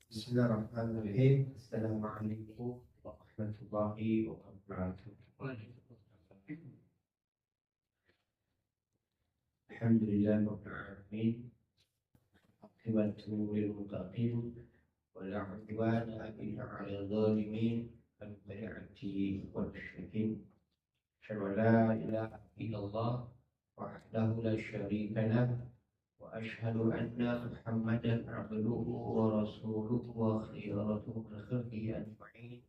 Bismillahirrahmanirrahim. Assalamualaikum warahmatullahi wabarakatuh. Alhamdulillah rabbil alamin. Aqibatu lil muttaqin wa la 'udwana illa 'alal zalimin. Al-bai'ati wal musyrikin. Asyhadu an la ilaha illallah wahdahu la syarika lah. وأشهد أن محمدا عبده ورسوله وخيرته من خلقه أجمعين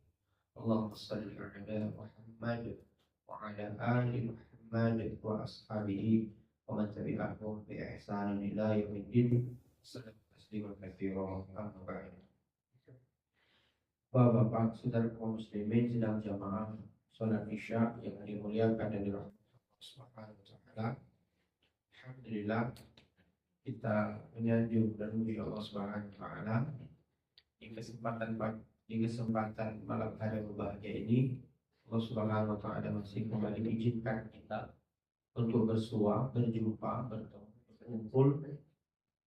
اللهم صل على محمد وعلى آل محمد وأصحابه ومن تبعهم بإحسان إلى يوم الدين وسلم تسليما كثيرا أما بعد. Bapak-bapak, saudara kaum muslimin sedang jamaah sholat isya yang dimuliakan dan dirahmati Allah Subhanahu wa taala. Alhamdulillah kita menyanjung dan memuji Allah Subhanahu wa taala di kesempatan malam hari berbahagia ini. Allah Subhanahu wa taala masih kembali mengizinkan kita untuk berjumpa, bertemu, berkumpul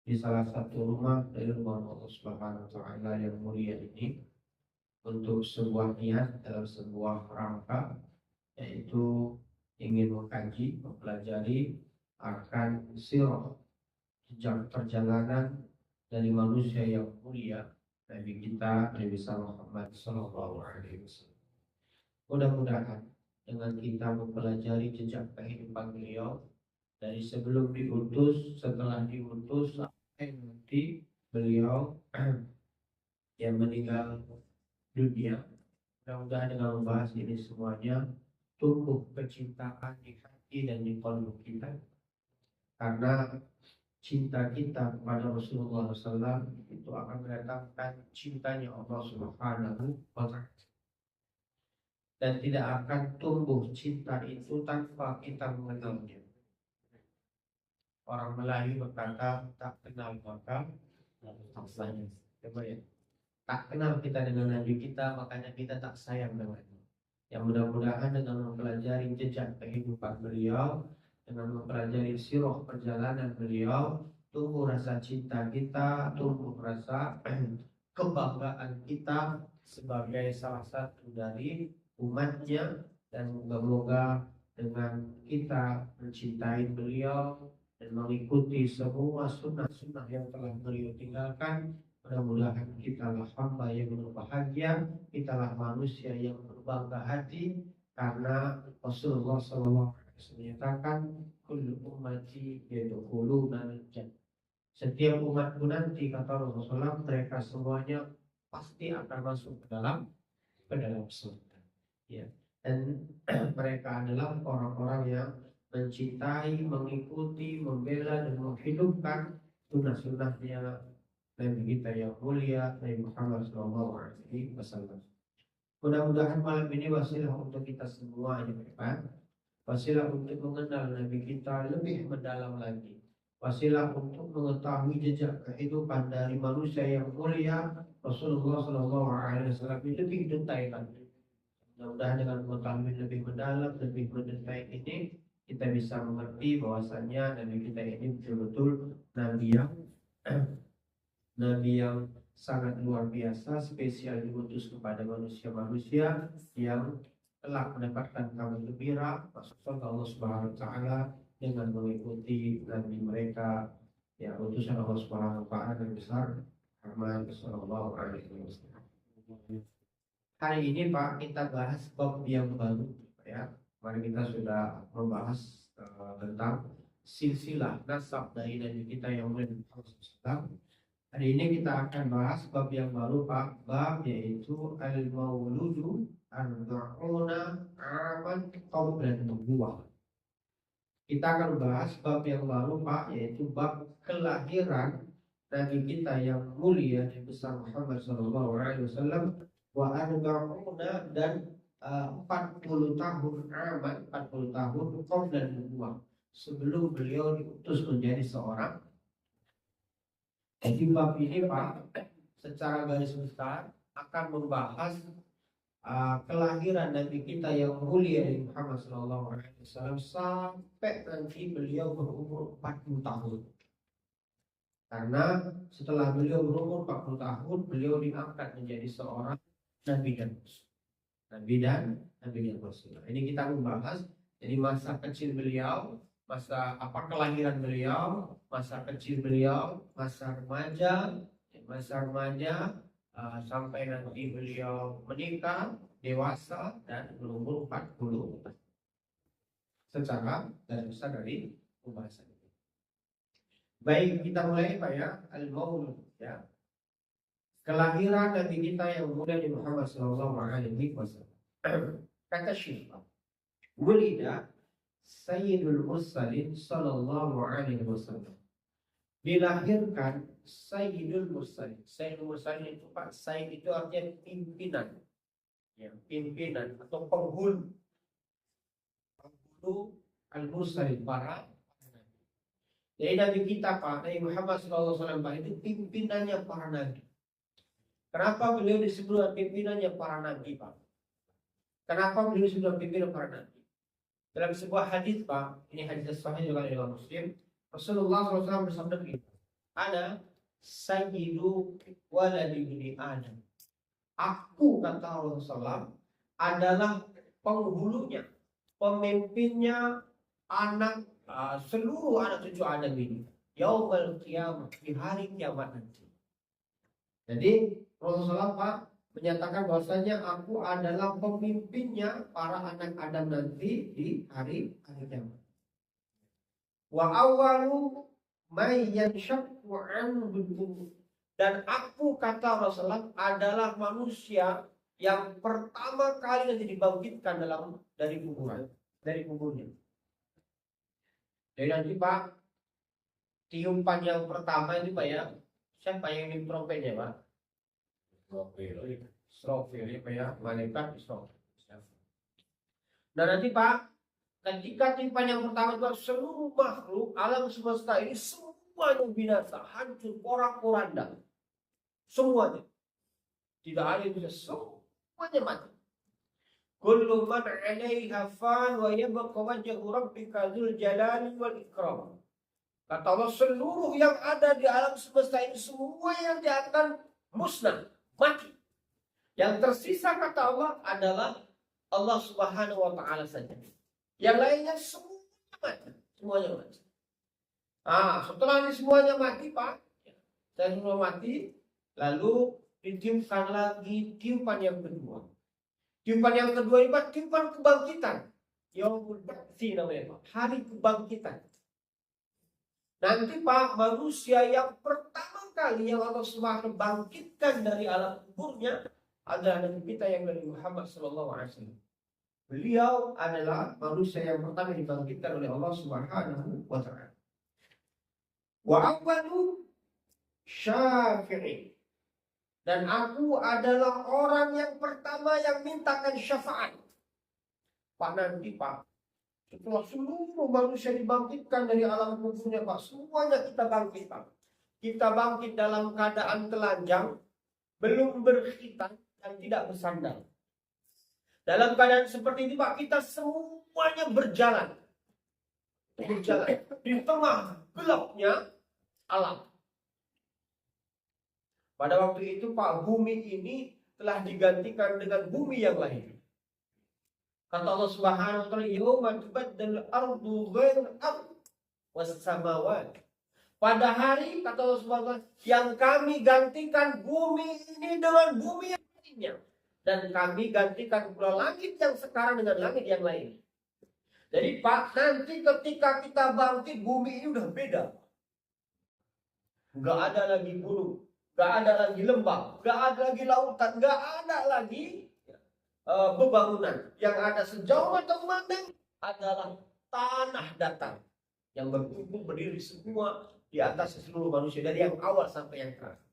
di salah satu rumah dari rumah Allah Subhanahu wa taala yang mulia ini untuk sebuah niat dalam sebuah rangka, yaitu ingin mengkaji, mempelajari akan sirah jejak perjalanan dari manusia yang mulia, Nabi kita Nabi Muhammad Sallallahu Alaihi Wasallam. Mudah-mudahan dengan kita mempelajari jejak kehidupan beliau dari sebelum diutus, setelah diutus, sampai nanti beliau yang meninggal dunia, mudah-mudahan dengan membahas ini semuanya tumbuh kecintaan di hati dan di qalbu kita, karena cinta kita kepada Rasulullah SAW itu akan mendatangkan cintanya Allah Subhanahu wa taala, dan tidak akan tumbuh cinta itu tanpa kita mengenalnya. Orang Melayu berkata, tak kenal maka tak sayang. Coba ya, tak kenal kita dengan Nabi kita, makanya kita tak sayang dengannya. Yang mudah-mudahan dengan mempelajari jejak kehidupan beliau, dengan mempelajari sirah perjalanan beliau, tumbuh rasa cinta kita, tumbuh rasa kebanggaan kita sebagai salah satu dari umatnya, dan moga-moga dengan kita mencintai beliau dan mengikuti semua sunnah-sunnah yang telah beliau tinggalkan, mudah-mudahan kitalah hamba yang berbahagia, kitalah manusia yang berbangga hati, karena Rasulullah SAW menyatakan kullu ummati yadkhuluna al-jannah. Setiap umatku nanti, kata Rasulullah, mereka semuanya pasti akan masuk ke dalam surga. Ya. Dan mereka adalah orang-orang yang mencintai, mengikuti, membela dan menghidupkan sunnah-sunnahnya Nabi kita yang mulia, Nabi Muhammad SAW. Mudah-mudahan malam ini wasilah untuk kita semua ya Pak. Wasilah untuk mengenal Nabi kita lebih mendalam lagi. Wasilah untuk mengetahui jejak kehidupan dari manusia yang mulia Rasulullah SAW lebih detail lagi. Mudah-mudahan dengan mengetahui lebih mendalam, lebih mendetail ini, kita bisa mengerti bahwasannya Nabi kita ini betul-betul Nabi yang sangat luar biasa, spesial, diutus kepada manusia-manusia yang telah mendapatkan kabar gembira masuk surga Allah Subhanahu wa taala dengan mengikuti Nabi mereka yang utusan Allah Subhanahu wa taala yang besar Muhammad sallallahu alaihi wasallam. Hari ini Pak, kita bahas bab yang baru ya. Kemarin kita sudah membahas tentang silsilah nasab dari Nabi kita yang mulia Muhammad SAW. Hari ini kita akan bahas bab yang baru Pak, bab yaitu al-mauludu arba'una aman qabla nubuwah. Kita akan bahas bab yang baru Pak, yaitu bab kelahiran Nabi kita yang mulia Nabi besar Muhammad SAW, wa arba'una dan 40 tahun aman, 40 tahun qabla nubuwah, sebelum beliau diutus menjadi seorang. Jadi bab ini Pak, secara garis besar akan membahas kelahiran Nabi kita yang mulia Muhammad SAW sampai nanti beliau berumur 40 tahun. Karena setelah beliau berumur 40 tahun, beliau diangkat menjadi seorang nabi dan rasul. Nabi dan rasul. Ini kita membahas jadi masa kecil beliau, masa kelahiran beliau, masa kecil beliau, masa remaja, sampai nanti beliau menikah, dewasa dan berumur 40. Secara garis besar dari pembahasan ini. Baik, kita mulai Pak ya, al-maulud ya. Kelahiran Nabi kita yang mulia di Muhammad sallallahu alaihi wasallam. Kata Syekh, Wulida Sayyidul Mursalin sallallahu alaihi wasallam. Dilahirkan Sayyidul Mursalin. Sayyidul Mursalin itu Pak, Sayyid itu artinya pimpinan. Ya, pimpinan atau penghulu al-Mursalin, para nabi. Jadi Nabi kita Pak, Nabi Muhammad SAW Pak, itu pimpinannya para nabi. Kenapa beliau disebut pimpinannya para nabi Pak? Kenapa beliau disebut pimpinan para nabi? Dalam sebuah hadis Pak, ini hadis sahih juga dari Muslim, Rasulullah SAW bersabda begini, Ana sayyidu waladi bani Adam. Aku, kata Rasulullah, adalah penghulunya, pemimpinnya anak seluruh anak cucu Adam ini. Yaumul qiyamah, di hari kiamat nanti. Jadi Rasulullah Pak menyatakan bahwasanya aku adalah pemimpinnya para anak Adam nanti di hari kiamat. Wa awwalu may yanshaqqu anhu, dan aku, kata Rasulullah, adalah manusia yang pertama kali nanti dibangkitkan dari kuburnya. Jadi nanti Pak, tiupan yang pertama itu Pak ya, siapa yang ini trompetnya Pak? Israfil ya Pak ya, malaikat Israfil. Dan nanti Pak, ketika tiupan yang pertama itu seluruh makhluk alam semesta ini semuanya binasa, hancur, porak-poranda. Semuanya. Tidak ada yang bisa, semuanya mati. Kullu man 'alaiha fan wa yabqa wajhu rabbika dzul jalali wal ikram. Kata Allah, seluruh yang ada di alam semesta ini semua yang akan musnah, mati. Yang tersisa, kata Allah, adalah Allah Subhanahu wa taala saja. Yang lainnya semuanya mati. Setelah ini semuanya mati Pak, dan semua mati, lalu ditiupkan lagi tiupan yang kedua. Tiupan yang kedua ini Pak, tiupan kebangkitan. Yaumul Ba'tsi namanya Pak, hari kebangkitan. Nanti Pak, manusia yang pertama kali yang Allah Subhanahu bangkitkan dari alam kuburnya adalah Nabi kita yang dari Muhammad sallallahu alaihi wasallam. Beliau adalah manusia yang pertama dibangkitkan oleh Allah Subhanahu wa taala. Wa awwalu syafi'i, dan aku adalah orang yang pertama yang mintakan syafaat. Pak, nanti Pak, setelah seluruh manusia dibangkitkan dari alam kuburnya Pak, semuanya kita bangkit Pak. Kita bangkit dalam keadaan telanjang, belum berkhitan dan tidak bersandal. Dalam keadaan seperti ini Pak, kita semuanya berjalan di tengah gelapnya alam. Pada waktu itu Pak, bumi ini telah digantikan dengan bumi yang lain. Kata Allah Subhanahu wa taala, "Yauma tubaddal ardu ghairal ardh was samawati." Pada hari, kata Allah Subhanahu wa taala, yang kami gantikan bumi ini dengan bumi yang lainnya, dan kami gantikan pula langit yang sekarang dengan langit yang lain. Jadi Pak, nanti ketika kita bangkit, bumi ini udah beda. Enggak ada lagi gunung, enggak ada lagi lembah, enggak ada lagi lautan, enggak ada lagi bebangunan. Yang ada sejauh mata memandang adalah tanah datar yang berkumpul berdiri semua di atas seluruh manusia, dari yang awal sampai yang terakhir.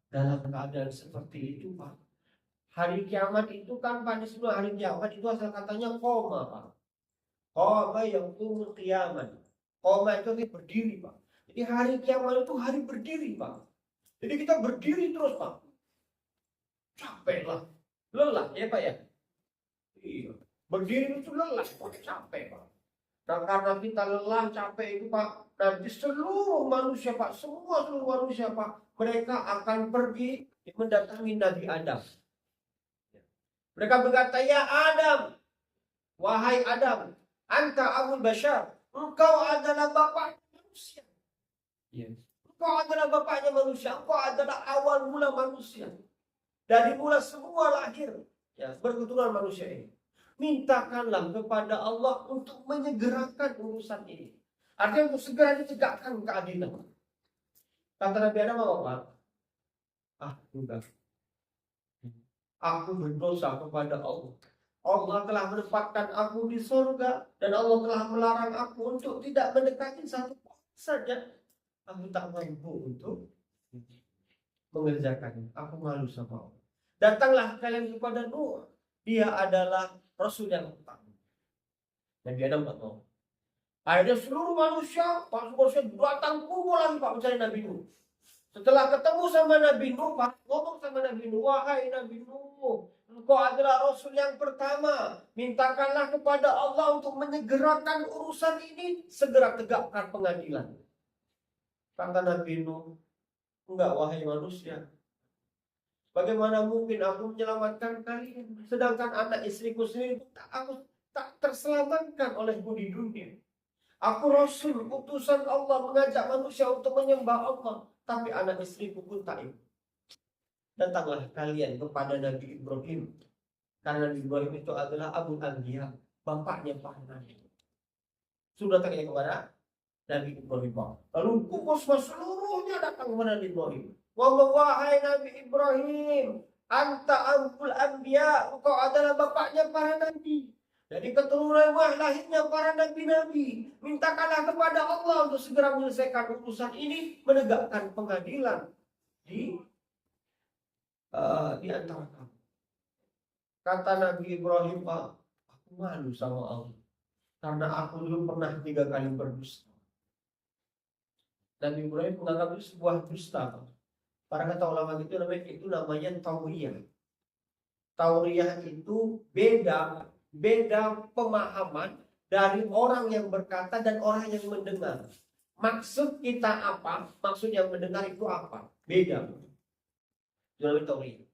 Dalam keadaan seperti itu Pak, hari kiamat itu kan pada seluruh hari kiamat itu asal katanya koma Pak. Koma yang turun kiamat. Koma itu berdiri Pak. Jadi hari kiamat itu hari berdiri Pak. Jadi kita berdiri terus Pak. Capek lah, lelah ya Pak ya. Iya. Berdiri itu lelah Pak, capek Pak. Nah karena kita lelah, capek itu Pak, nanti seluruh manusia Pak, seluruh manusia Pak, mereka akan pergi mendatangi Nabi Adam. Mereka berkata, ya Adam, wahai Adam, anta abul bashar, engkau adalah bapak manusia. Engkau adalah bapaknya manusia, engkau adalah awal mula manusia. Dari mula semua lahir, ya, berketurunan manusia ini. Mintakanlah kepada Allah untuk menyegerakan urusan ini. Artinya untuk segera ditegakkan keadilan. Kata Nabi Adam apa? Enggak. Aku berdosa kepada Allah. Allah telah menempatkan aku di surga dan Allah telah melarang aku untuk tidak mendekati satu pohon saja. Aku tak mampu untuk mengerjakannya. Aku malu sama Allah. Datanglah kalian kepada Nuh. Dia adalah Rasul yang utama. Nabi Adam tak mau. Akhirnya seluruh manusia datang kumpul lagi Pak mencari Nabi Nuh. Setelah ketemu sama Nabi Nuh, Pak ngomong sama Nabi Nuh, wahai Nabi Nuh, engkau adalah Rasul yang pertama. Mintakanlah kepada Allah untuk menyegerakan urusan ini, segera tegakkan pengadilan. Kata Nabi Nuh, enggak wahai manusia. Bagaimana mungkin aku menyelamatkan kalian, sedangkan anak istriku sendiri aku tak terselamatkan olehku di dunia. Aku Rasul, utusan Allah mengajak manusia untuk menyembah Allah, tapi anak istriku pun tak ikut. Datanglah kalian kepada Nabi Ibrahim, karena Nabi Ibrahim itu adalah Abu Anbiya, bapaknya para nabi. Sudah datangnya kepada Nabi Ibrahim. Lalu kumpul seluruhnya datang kepada Nabi Ibrahim. Wahai Nabi Ibrahim, anta abul anbiya, engkau adalah bapaknya para nabi. Dari keturunan lahirnya para nabi-nabi. Mintakanlah kepada Allah untuk segera menyelesaikan urusan ini, menegakkan pengadilan di antara kamu. Kata Nabi Ibrahim, Pak, aku malu sama Allah karena aku dulu pernah 3 kali berdusta. Nabi Ibrahim menganggap itu sebuah dusta, Pak. Para kata ulama itu namanya tauriyah. Tauriyah itu beda pemahaman dari orang yang berkata dan orang yang mendengar. Maksud kita apa? Maksud yang mendengar itu apa? Beda. Itu namanya tauriyah.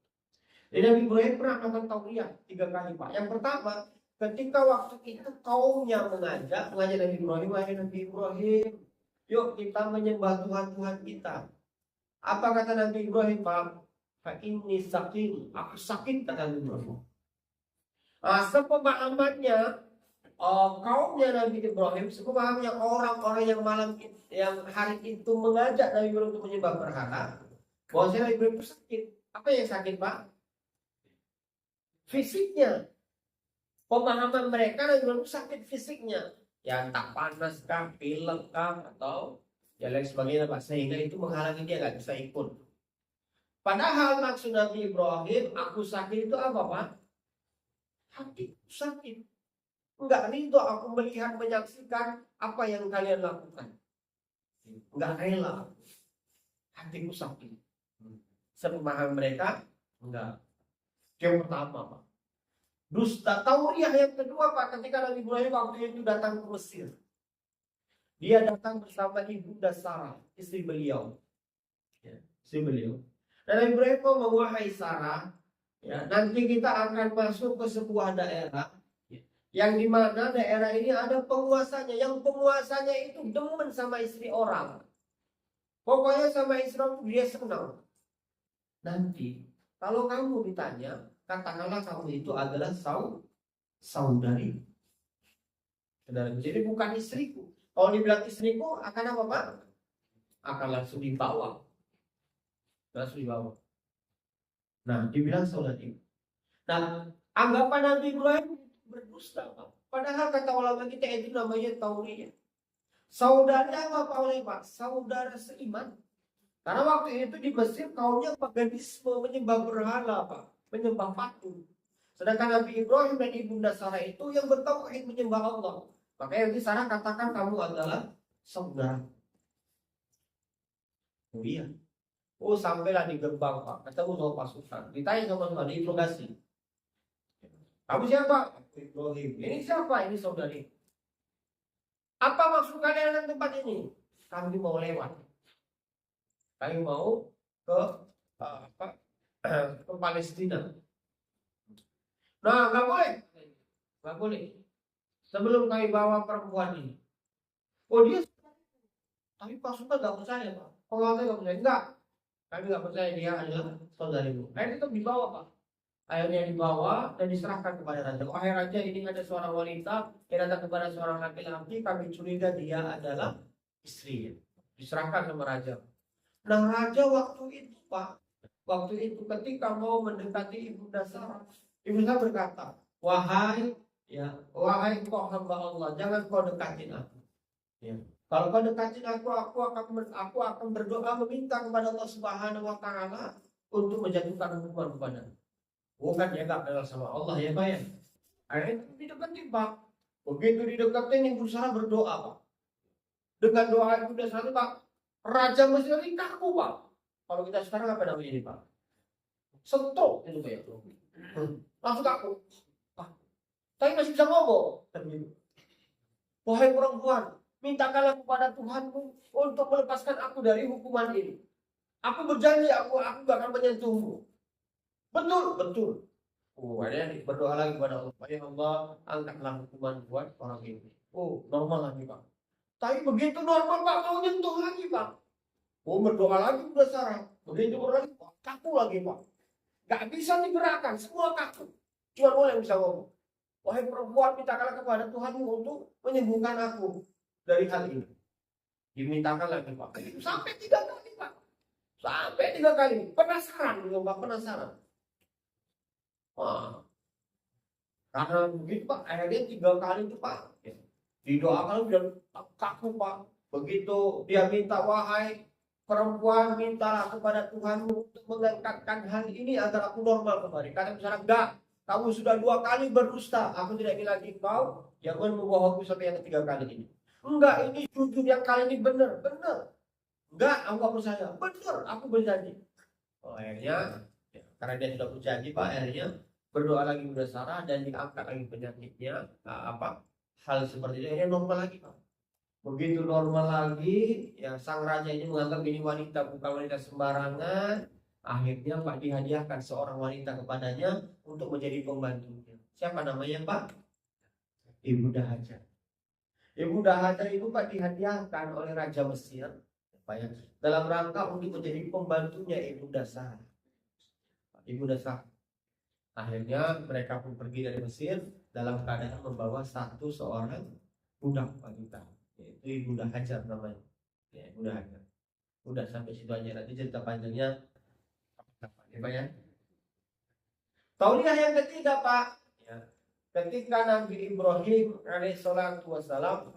Jadi Nabi Ibrahim pernah melakukan tauriyah 3 kali, Pak. Yang pertama, ketika waktu itu kaumnya mengajak Nabi Ibrahim, wahai Nabi Ibrahim, yuk kita menyembah Tuhan kita. Apa kata Nabi Ibrahim, Pak? Ini sakit, aku sakit, kata Nabi Ibrahim. Sepemahamannya kaumnya Nabi Ibrahim, sepemahamannya orang-orang yang hari itu mengajak Nabi Ibrahim untuk menyembah berhala, bahwa Nabi Ibrahim itu sakit. Apa yang sakit, Pak? Fisiknya. Pemahaman mereka Nabi Ibrahim sakit fisiknya. Ya tak panas kah, pilek kah, atau ya lain sebagainya, Pak. Sehingga itu menghalangi dia nggak bisa ikut. Padahal maksud Nabi Ibrahim, aku sakit itu apa, Pak? Hatiku sakit. Enggak ridho aku melihat, menyaksikan apa yang kalian lakukan. Enggak rela. Hatiku sakit. Sepemahaman mereka, enggak. Yang pertama, Pak. Dusta tauriyah yang kedua, Pak, ketika Nabi Ibrahim waktu itu datang ke Mesir. Dia datang bersama Ibunda Sarah, istri beliau. Ya, istri beliau. Dan Nabi Ibrahim ngomong, wahai Sarah, ya, nanti kita akan masuk ke sebuah daerah yang dimana daerah ini ada penguasanya. Yang penguasanya itu demen sama istri orang. Pokoknya sama istri orang dia senang. Nanti kalau kamu ditanya, katakanlah kamu itu adalah saudari. Jadi bukan istriku. Kalau dibilang istriku akan apa, Pak? Akan langsung dibawa. Nah, dibilang saudari. Nah, anggapan Nabi Ibrahim berdusta, Pak. Padahal kata ulama kita itu namanya tauriyah. Saudara apa, Pak? Saudara seiman. Karena waktu itu di Mesir kaumnya paganisme, menyembah berhala, Pak, menyembah patung. Sedangkan Nabi Ibrahim dan Ibunda Sarah itu yang bertauhid menyembah Allah. Makanya nanti Sarah katakan kamu adalah saudara. Oh iya. Oh sampailah di gerbang, Pak, ketemu sama pasukan. Ditanya sama pasukan, diinterogasi. Kamu siapa? Ibrahim. Ini siapa? Ini saudari. Apa maksud kalian di tempat ini? kami mau lewat. Kami mau ke ke Palestina. Nah, nggak boleh. Nggak boleh. Sebelum kami bawa perempuan ini. Oh dia, tapi pasukan nggak percaya Pak. Pengawalnya nggak percaya. Enggak. Kami nggak percaya dia adalah saudarimu. Akhirnya itu dibawa Pak. Akhirnya dibawa dan diserahkan kepada raja. Wahai raja, ini ada seorang wanita yang datang kepada seorang laki-laki. Kami curiga dia adalah istri. Diserahkan sama raja. Nah raja waktu itu Pak, waktu itu ketika mau mendekati Ibunda Sarah, Ibunda berkata, wahai kau hamba Allah, jangan kau dekatin aku. Ya. Kalau kau dekatin aku akan berdoa meminta kepada Allah Subhanahu Wa Taala untuk menjatuhkan hukuman kepada. Bukan dia nggak kenal sama Allah ya Pak ya. Akhirnya dideketin Pak. Begitu dideketin Ibu Sarah berdoa Pak. Dengan doa Ibunda Sarah Pak, Raja Mesir ini kaku Pak. Kalau kita sekarang apa namanya ini Pak? Stroke itu Pak ya. Langsung kaku. Tapi masih bisa ngomong. Wahai perempuan, mintakanlah kepada Tuhanmu untuk melepaskan aku dari hukuman ini. Aku berjanji aku gak akan menyentuhmu. Betul. Ada berdoa lagi kepada Allah. Ya Allah, angkatlah hukuman buat orang ini. Normal lagi Pak. Tapi begitu normal Pak, mau nyentuh lagi Pak. Berdoa lagi udah Sarah. Begitu berdoa lagi, kaku lagi Pak. Gak bisa digerakkan, semua kaku. Cuma boleh yang bisa ngomong. Wahai perempuan, mintakanlah kepada Tuhanmu untuk menyembuhkan aku dari hal ini. Dimintakan lagi Pak. Sampai 3 kali Pak. Sampai 3 kali. Penasaran Pak, penasaran. Karena begitu Pak, akhirnya 3 kali itu Pak. Didoakan dan kaku Pak. Begitu dia minta, wahai perempuan, mintalah kepada Tuhanmu untuk mengangkatkan hal ini agar aku normal kembali. Kata misalnya, enggak. Kamu sudah 2 kali berdusta. Aku tidak ingin lagi kau yang membohongi sampai yang 3 kali ini. Enggak, ini jujur yang kali ini benar. Enggak, aku gak percaya. Benar, aku berjanji. Akhirnya, karena dia sudah berjanji Pak, akhirnya berdoa lagi kepada Sarah dan diangkat lagi penyakitnya. Hal seperti itu akhirnya normal lagi Pak. Begitu normal lagi, ya sang raja ini menganggap ini wanita bukan wanita sembarangan. Akhirnya Pak dihadiahkan seorang wanita kepadanya untuk menjadi pembantunya. Siapa namanya Pak? Ibunda Hajar. Ibunda Hajar itu Pak dihadiahkan oleh Raja Mesir Pak ya, dalam rangka untuk menjadi pembantunya Ibunda Sarah. Ibunda Sarah. Akhirnya mereka pun pergi dari Mesir dalam keadaan membawa seorang budak wanita, yaitu Ibunda Hajar namanya. Ya, Ibunda Hajar. Udah sampai situ aja, nanti cerita panjangnya ya Pak ya. Tauliah yang ketiga Pak, ya, ketika Nabi Ibrahim alaihissalatu wassalam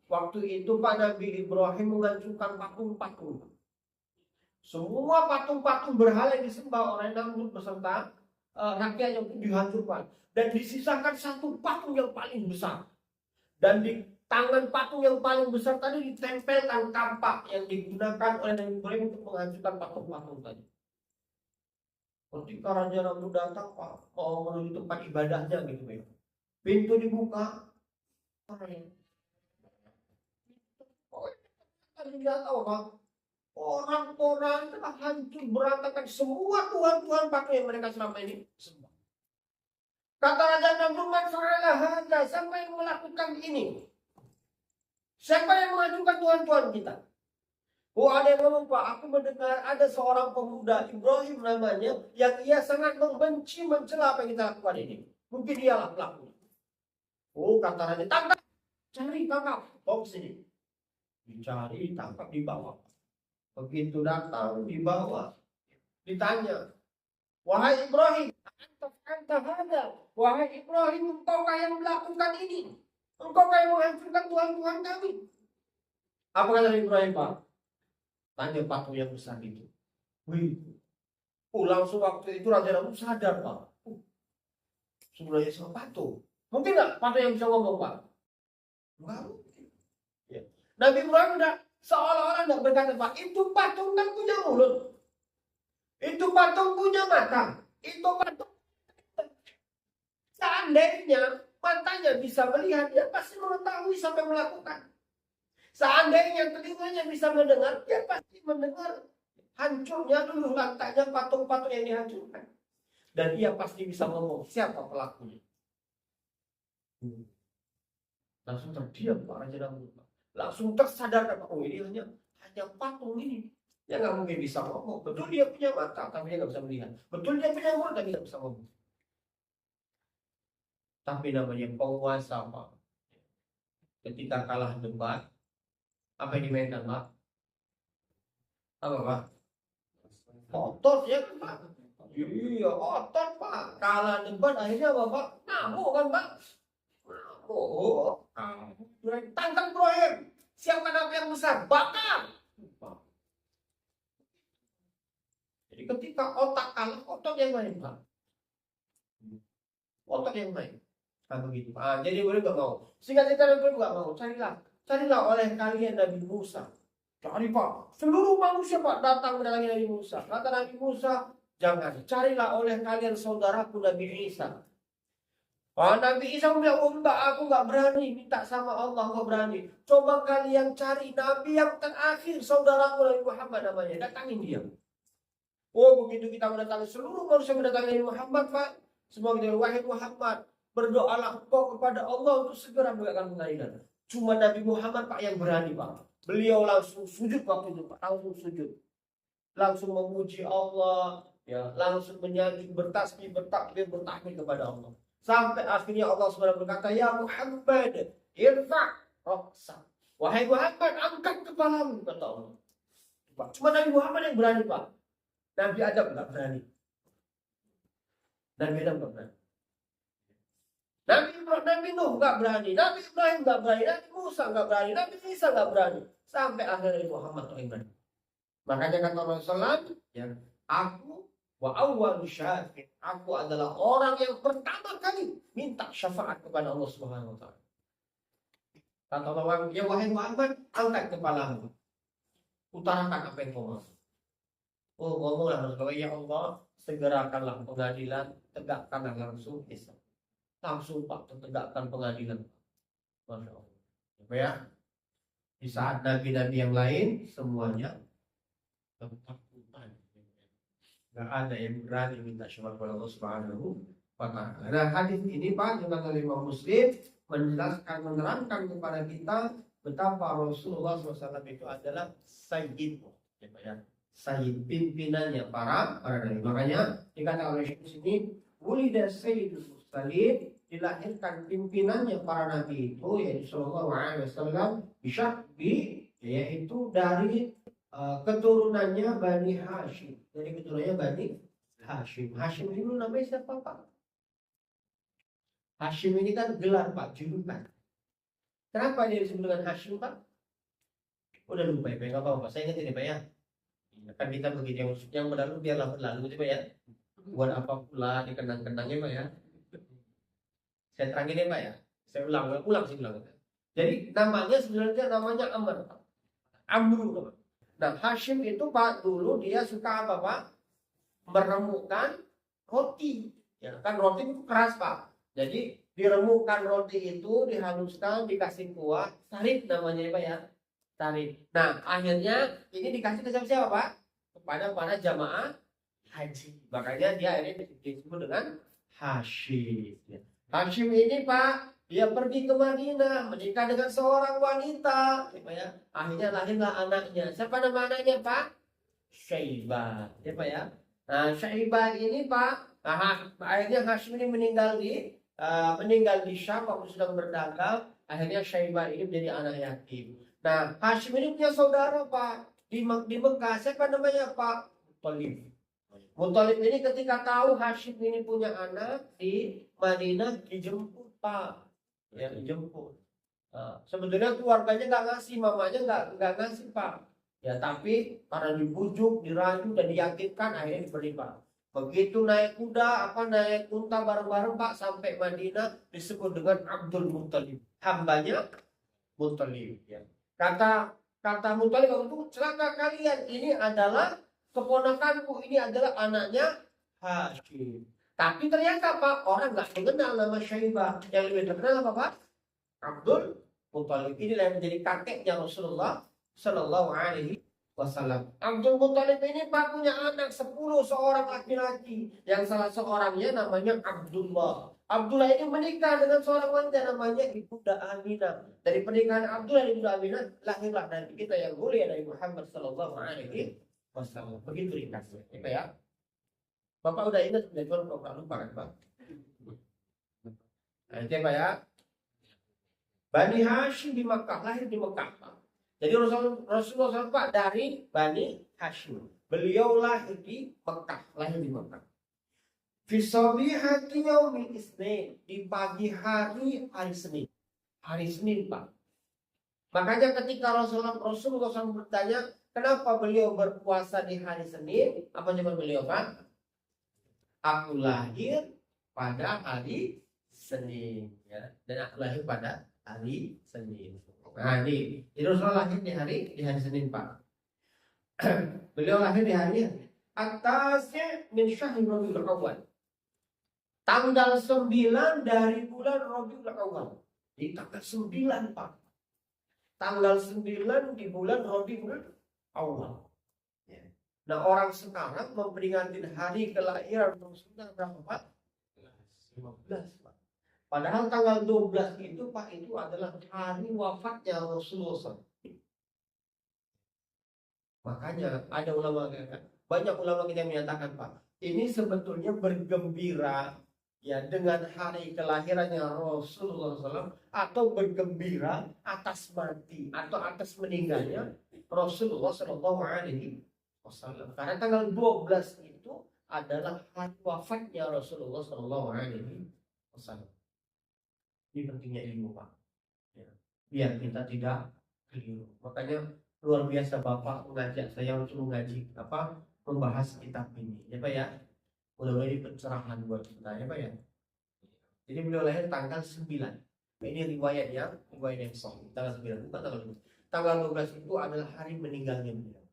waktu itu Pak Nabi Ibrahim menghancurkan patung-patung. Semua patung-patung berhala yang disembah oleh Namrud beserta rakyat yang dihancurkan. Dan disisakan satu patung yang paling besar. Dan di tangan patung yang paling besar tadi ditempelkan kampak yang digunakan oleh Nabi Ibrahim untuk menghancurkan patung-patung tadi. Ketika Raja Namrud datang Pak, mau menuju tempat ibadahnya gitu ya. Pintu dibuka. Tidak tahu Pak. Orang-orang telah hancur berantakan semua tuhan-tuhan patung yang mereka selama ini sembah. Kata Raja Namrud, siapa yang melakukan ini? Siapa yang menghancurkan tuhan-tuhan kita? Ada yang ngomong Pak, aku mendengar ada seorang pemuda Ibrahim namanya yang ia sangat membenci mencela apa yang kita lakukan ini. Mungkin dialah pelakunya. Kata Raja, tangkap, cari tangkap, bawa sini. Dicari, tangkap, dibawa. Begitu datang, dibawa, ditanya, wahai Ibrahim, wahai Ibrahim, engkaukah yang melakukan ini? Engkaukah yang menghancurkan tuhan-tuhan kami? Apa kata Ibrahim Pak? Tanya patung yang besar itu. Langsung waktu itu Raja Namrud sadar Pak. Sebenarnya sama patung. Mungkin nggak patung yang bisa ngomong Pak? Enggak mungkin. Ya. Nabi Ibrahim udah seolah-olah tidak berkata Pak, itu patung kan punya mulut. Itu patung punya mata. Itu patung. Seandainya matanya bisa melihat, dia pasti mengetahui sampai melakukan. Seandainya telinganya bisa mendengar, dia pasti mendengar hancurnya dulu lantainya patung-patung yang dihancurkan. Dan dia pasti bisa ngomong siapa pelakunya. Langsung terdiam Pak Raja Namrud. Langsung tersadar, oh ini hanya patung ini. Dia nggak mungkin bisa ngomong. Betul dia punya mata, tapi dia nggak bisa melihat. Betul dia punya mulut, tapi nggak bisa ngomong. Tapi namanya penguasa Pak. Ketika kalah debat, apa yang dimainkan Pak? Apa Pak? Otot ya kan Pak? Iya otot Pak. Kalah debat akhirnya apa Pak? Ngamuk kan Pak? Ngamuk. Tangkap Ibrahim. Siapkan api yang besar. Bakar. Jadi ketika otak kalah, otot yang main Pak. Otak yang main. Nah begitu. Jadi boleh nggak mau. Singkat cerita boleh nggak mau. Carilah oleh kalian Nabi Musa. Cari Pak. Seluruh manusia Pak datang mendatangi Nabi Musa. Kata Nabi Musa, jangan. Carilah oleh kalian saudaraku Nabi Isa. Nabi Isa bilang, oh enggak, aku nggak berani minta sama Allah, nggak berani. Coba kalian cari Nabi yang terakhir, saudaraku Nabi Muhammad namanya. Datangin dia. Oh begitu kita mendatangi seluruh manusia mendatangi Nabi Muhammad Pak. Semua kita wahai Muhammad, berdoalah engkau kepada Allah untuk segera menegakkan pengadilan. Cuma Nabi Muhammad Pak yang berani Pak. Beliau langsung sujud waktu itu Pak, langsung sujud. Langsung memuji Allah, ya, langsung menyanyi, bertasbih, bertakbir, bertahmid kepada Allah. Sampai akhirnya Allah SWT berkata, ya Muhammad, irfa' ra'sak. Wahai Muhammad, angkat kepalamu, kata Allah. Cuma Nabi Muhammad yang berani Pak. Nabi Adam nggak berani. Nabi Adam nggak berani. Nabi Nuh nggak berani. Nabi Ibrahim nggak berani. Nabi Musa nggak berani. Nabi Isa nggak berani. Sampai akhirnya Nabi Muhammad yang berani. Makanya kata Rasulullah SAW, ya, aku wa awwal syafi'in. Aku adalah orang yang pertama kali minta syafaat kepada Allah Subhanahu wa taala. Kata Allah, ya wahai Muhammad, angkat kepalamu. Utarakan apa yang kau mau. Oh, ngomonglah Rasulullah, ya Allah, segerakanlah pengadilan, tegakkanlah langsung Islam. Langsung Pak, tegakkan pengadilan. Masya Allah. Ya, di saat nabi-nabi yang lain semuanya ketakutan. Gak ada yang berani minta syafaat kepada Allah Subhanahu wa taala. Nah, hadis ini Pak juga oleh Imam Muslim menjelaskan, menerangkan kepada kita betapa Rasulullah SAW itu adalah sayyid, ya Pak ya. Sayyid, pimpinannya para nabi. Makanya dikatakan oleh Syekh sini, wulida sayyidul mursalin, dilahirkan pimpinannya para nabi itu, yaitu sallallahu alaihi wasallam, yaitu dari keturunannya Bani Hashim. Dari keturunannya Bani Hashim. Hashim dulu namanya siapa Pak? Hashim ini kan gelar Pak, julukan. Kenapa dia disebut dengan Hashim Pak? Udah lupa ya Pak, nggak apa-apa. Saya ingat ini Pak ya. Kan kita begitu yang berlalu biarlah berlalu gitu Pak ya. Buat apa pula dikenang-kenangnya Pak ya. Saya terangin ya Pak ya. Saya ulang. Jadi namanya sebenarnya namanya Amr Pak. Amru. Nah Hashim itu Pak dulu dia suka apa Pak? Meremukkan roti. Ya kan roti itu keras Pak. Jadi diremukkan roti itu, dihaluskan, dikasih kuah, tarik namanya Pak ya. Tarik. Nah akhirnya ini dikasih ke siapa Pak? Kepada para jamaah haji. Makanya dia akhirnya disebut dengan Hashim. Hashim ini Pak, dia pergi ke Madinah, menikah dengan seorang wanita, ya Pak ya. Akhirnya lahirlah anaknya. Siapa nama anaknya Pak? Syaibah, ya Pak ya. Nah Syaibah ini Pak, akhirnya Hashim ini meninggal di Syam waktu sedang berdagang. Akhirnya Syaibah ini menjadi anak yatim. Nah, Hashim ini punya saudara Pak di Mekah. Siapa namanya Pak? Muttalib. Muttalib ini ketika tahu Hashim ini punya anak di Madinah, dijemput Pak. Ya, dijemput. Sebetulnya keluarganya nggak ngasih, mamanya nggak ngasih Pak. Ya, tapi karena dibujuk, dirayu dan diyakinkan, akhirnya diberi Pak. Begitu naik kuda, naik unta bareng-bareng Pak sampai Madinah, disebut dengan Abdul Muttalib. Hambanya Muttalib. Ya. Kata Muttalib waktu itu, celaka kalian, ini adalah keponakanku, ini adalah anaknya Hashim. Tapi ternyata Pak, orang nggak mengenal nama Syaibah. Yang lebih terkenal apa Pak? Abdul Muthalib. Inilah yang menjadi kakeknya Rasulullah Shallallahu Alaihi Wasallam. Abdul Muthalib ini Pak punya anak 10, seorang laki-laki, yang salah seorangnya namanya Abdullah. Abdullah ini menikah dengan seorang wanita namanya Ibunda Aminah. Dari pernikahan Abdullah dan Ibunda Aminah lahirlah Nabi kita yang mulia Nabi Muhammad Shallallahu Alaihi Wasallam. Begitu ringkasnya, ya. Bapak udah ingat, cuma Bapak lupa kan Pak? Nah, itu Pak ya. Bani Hashim di Makkah, lahir di Makkah Pak. Jadi Rasulullah SAW Pak dari Bani Hashim. Beliau lahir di Makkah, lahir di Makkah. Fisabihati yaumil Isnin, di pagi hari Senin. Hari Senin Pak. Makanya ketika Rasulullah SAW bertanya, kenapa beliau berpuasa di hari Senin? Apa jawaban beliau Pak? Aku lahir pada hari Senin, ya. Dan aku lahir pada hari Senin. Nah ini Rasulullah lahir di hari Senin Pak. Beliau lahir di hari atasnya min syahr Rabiul Awal. Tanggal 9 dari bulan Rabiul Awal. Di tanggal 9 Pak. Tanggal 9 di bulan Rabiul Awal. Nah orang sekarang memperingati hari kelahiran Rasulullah berapa Pak? 15 Pak. Padahal tanggal 12 itu Pak itu adalah hari wafatnya Rasulullah SAW. Makanya ada ulama, banyak ulama kita yang menyatakan Pak, ini sebetulnya bergembira ya dengan hari kelahirannya Rasulullah SAW, atau bergembira atas mati atau atas meninggalnya Rasulullah SAW. Karena tanggal 12 itu adalah hari wafatnya Rasulullah SAW. Ini pentingnya ilmu Pak, ya. Biar kita tidak keliru. Makanya luar biasa Bapak mengajak saya untuk membahas kitab ini, ya Pak ya. Mudah-mudahan ini pencerahan buat kita, ya Pak ya. Jadi beliau lahir tanggal 9. Ini riwayat yang sahih. Tanggal 9 bukan tanggal 12. Tanggal 12 itu adalah hari meninggalnya beliau,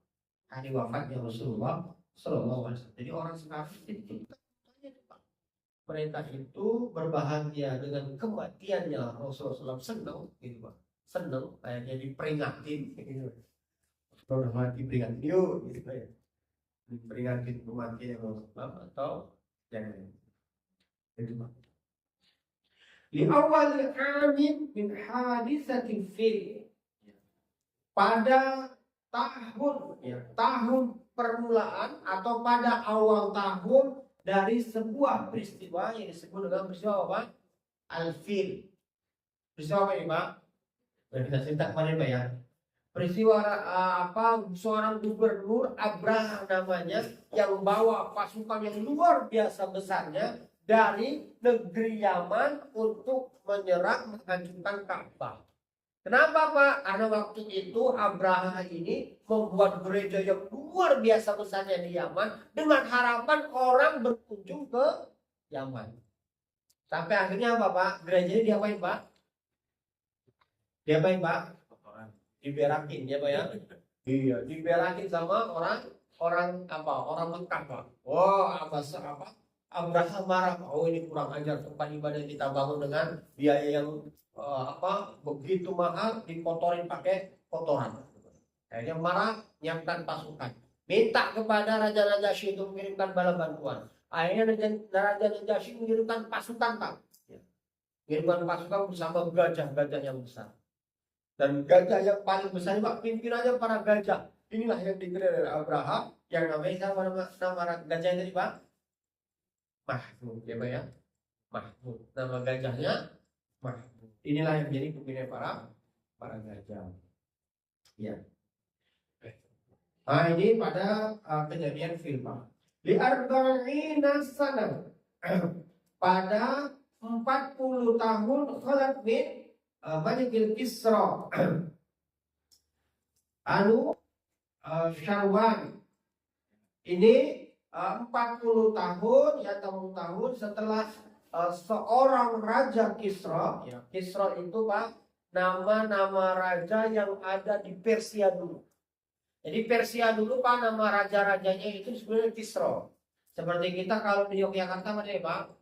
hari wafatnya Rasulullah Sallallahu Alaihi Wasallam. Jadi orang sekarang itu mereka itu berbahagia dengan kematiannya Rasulullah SAW, senang gitu Pak, senang kayaknya diperingatin gitu. Kalau mati peringatin yuk gitu ya, diperingatin kematian Rasulullah atau jangan itu Pak. Di awal amin min hadisatil fil, pada tahun permulaan atau pada awal tahun dari sebuah peristiwa yang disebut dengan peristiwa apa? Al-Fil. Peristiwa apa ini Pak? Kita cerita kemarin Pak ya. Peristiwa seorang gubernur Abraham namanya, yang membawa pasukan yang luar biasa besarnya dari negeri Yaman untuk menyerang menghancurkan Ka'bah. Kenapa Pak? Karena waktu itu Abraha ini membuat gereja yang luar biasa besarnya di Yaman dengan harapan orang berkunjung ke Yaman. Sampai akhirnya apa Pak? Gerejanya diapain Pak? Diapain Pak? Diberakin ya Pak ya? Iya, diberakin sama orang Mekah Pak. Oh, Abraham marah. Oh, ini kurang ajar, tempat ibadah yang kita bangun dengan biaya yang begitu mahal, dikotorin pakai kotoran. Akhirnya marah, nyiapkan pasukan, minta kepada Raja Najasyi untuk mengirimkan bala bantuan. Akhirnya Raja Najasyi mengirimkan pasukan Pak, mengirimkan pasukan bersama gajah-gajah yang besar. Dan gajah yang paling besar Pak, pimpinannya para gajah. Inilah yang dikira oleh Abraham, yang namanya nama gajah yang tadi Pak, Mahmud ya Pak ya. Mahmud, nama gajahnya Mahmud. Inilah yang menjadi pimpinan para gajah. Ya. Nah ini pada kejadian film Pak. Di arba'ina sana, pada 40 tahun khalat min Malikil Kisra Syarwan. Ini 40 tahun ya, tahun setelah seorang Raja Kisra. Ya, Kisra itu Pak nama raja yang ada di Persia dulu. Jadi Persia dulu Pak, nama raja-rajanya itu sebenarnya Kisra. Seperti kita kalau di Yogyakarta mana ya Pak?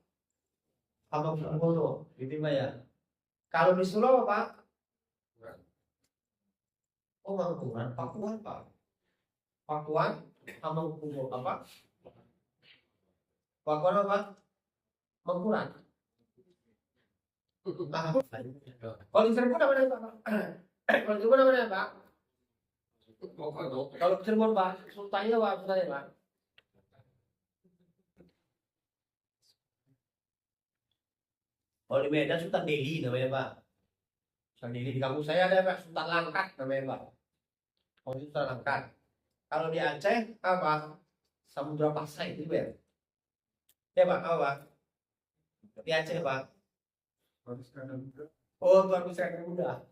Hamengkubuwono, gitu Pak ya. Kalau di Solo Pak, Oh, Mangkuran, Pakuan Pak. Pakuan sama Mangkuran apa? Pakuan apa? Mangkuran. Ah, kalau di Cirebon apa namanya Pak? Kalau di Cirebon apa namanya Pak? Kalau di Cirebon Pak, Sultannya Pak, Sultannya Pak. Kalau di Medan Sultan Delhi namanya Pak. Sultan Delhi di kampung saya ada Pak, Sultan Langkat namanya Pak. Oh, itu Sultan Langkat. Kalau di Aceh apa? Samudra Pasai itu ya. Ya Pak, apa Pak? Di Aceh Pak. Oh, Tuan Pusat Muda.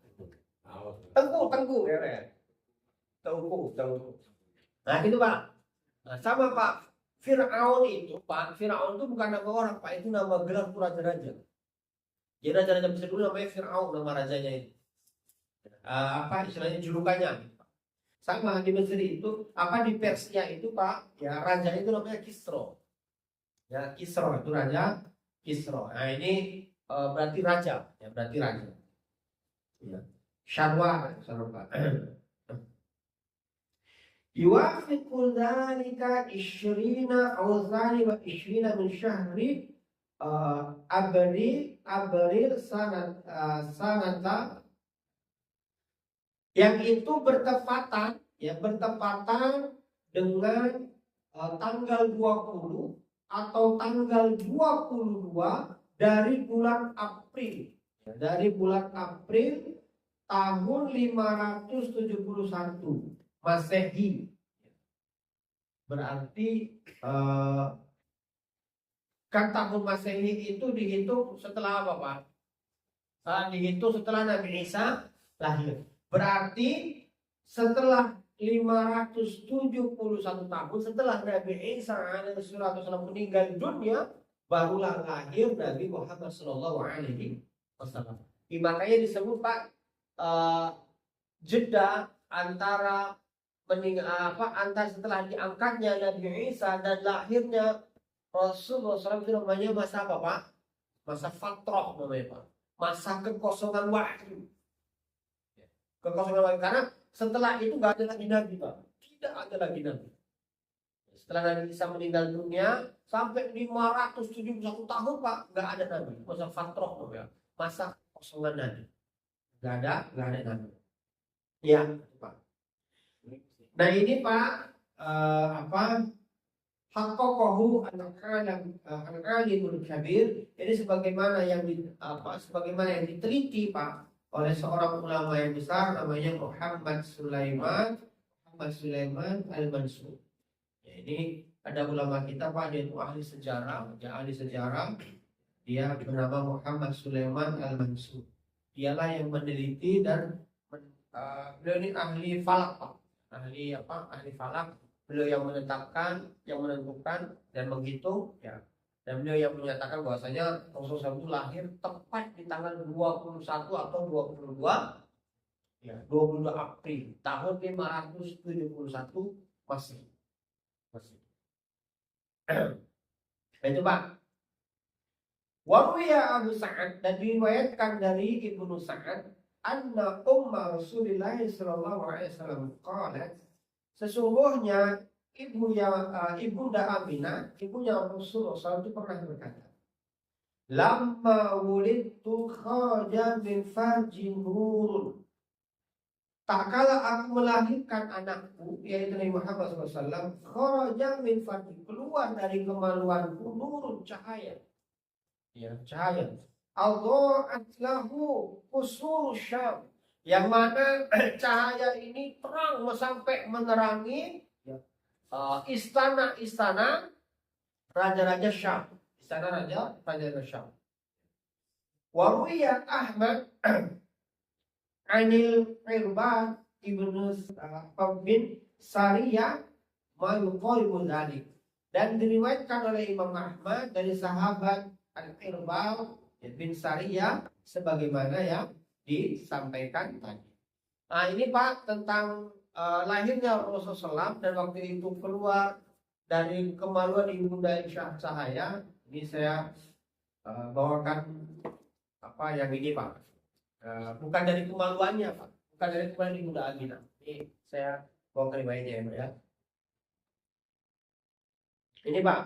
Tengku ya Pak. Tengku. Nah itu Pak. Nah, sama Pak. Fir'aun itu Pak. Fir'aun itu bukan nama orang Pak. Itu nama gelar raja-raja. Jadi raja-raja Mesir dulu namanya Fir'aun nama rajanya itu. Apa istilahnya julukannya. Sama di Mesir itu, apa di Persia itu Pak, ya raja itu namanya Kisro. Ya Kisro itu raja Kisro. Nah ini berarti raja, ya berarti raja. Ya. Syarwa, Pak. Yuwafiqu dzalika 20 aw dzalika 20 min syahri Abril sanata yang itu bertepatan dengan tanggal 20 atau tanggal 22 dari bulan April. Dari bulan April tahun 571 Masehi. Berarti kan tahun Masehi itu dihitung setelah apa Pak? Dihitung setelah Nabi Isa lahir. Berarti setelah 571 tahun setelah Nabi Isa alaihissalam meninggal dunia, barulah lahir Nabi Muhammad sallallahu alaihi wasallam. Makanya disebut Pak jeda antara antara setelah diangkatnya Nabi Isa dan lahirnya Rasulullah SAW itu namanya masa apa Pak? Masa fatrah namanya Pak. Masa kekosongan wahyu. Kekosongan wahyu karena setelah itu nggak ada lagi Nabi Pak. Tidak ada lagi Nabi. Setelah Nabi Isa meninggal dunia sampai 571 tahun Pak nggak ada Nabi. Masa fatrah namanya. Masa kekosongan Nabi. Nggak ada Nabi. Ya Pak. Nah ini Pak haqqaqahu al-alimul kabir. Jadi sebagaimana yang diteliti Pak oleh seorang ulama yang besar namanya Muhammad Sulaiman Al-Mansur. Ya, ini ada ulama kita Pak, dia itu ahli sejarah, dia bernama Muhammad Sulaiman Al-Mansur. Dialah yang meneliti dan beliau ini ahli falak Pak. Ahli falak. Beliau yang menetapkan, yang menentukan dan menghitung ya. Dan beliau yang menyatakan bahwasanya Rasulullah itu lahir tepat di tanggal 21 atau 22 ya, 22 April tahun 571 Masehi. Itu Pak. Waruya Abu Sa'ad dan diriwayatkan dari Ibnu Sa'ad anna umma Rasulullah sallallahu alaihi wasallam qalat, sesungguhnya ibunda Aminah, ibunya Rasulullah SAW itu pernah berkata, lamma wulidtu kharaja min farjin nurun. Tak kala aku melahirkan anakku, yaitu Nabi Muhammad SAW, kharaja min farjin, keluar dari kemaluanku nurun, cahaya. Ya, cahaya. Adha'at lahu qusur Syam, yang mana cahaya ini terang sampai menerangi istana-istana raja-raja Syam. Istana raja-raja Syam. Wa ruwiya Ahmad anil Irbad ibnu bin Sariyah ma yuqalu dzalik. Dan diriwayatkan oleh Imam Ahmad dari sahabat Al-Irbad bin Sariyah sebagaimana yang disampaikan tadi. Nah ini Pak tentang lahirnya Rasulullah SAW dan waktu itu keluar dari kemaluan ibunda Aisyah cahaya. Ini saya bawakan apa yang ini Pak. Bukan dari kemaluannya Pak, bukan dari kemaluan ibunda Aminah. Ini saya bawa riwayatnya ya, Pak ya. Ini Pak,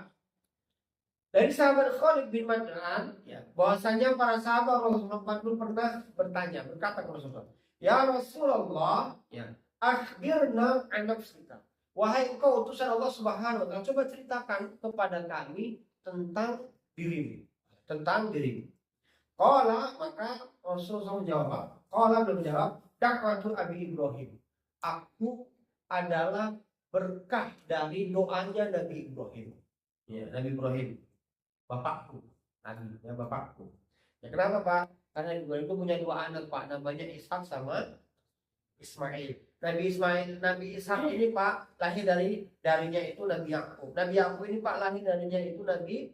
dari sahabat Khalid bin Ma'dan, ya, bahwasanya para sahabat Rasulullah dulu pernah berkata kepada Rasulullah, ya Rasulullah, ya, akhbirna an nafsika. Wahai engkau utusan Allah Subhanahu wa taala, coba ceritakan kepada kami tentang dirimu, tentang dirimu. Qala, maka Rasulullah menjawab. Qala beliau menjawab, dakwatu Abi Ibrahim. Aku adalah berkah dari doanya Nabi Ibrahim. Ya, Nabi Ibrahim, bapakku, Nabi, ya bapakku. Ya kenapa Pak? Karena Ibrahim itu punya dua anak Pak, namanya Ishak sama Ismail. Nabi Ishak ini Pak lahir darinya itu Nabi Yakub. Nabi Yakub ini Pak lahir darinya itu Nabi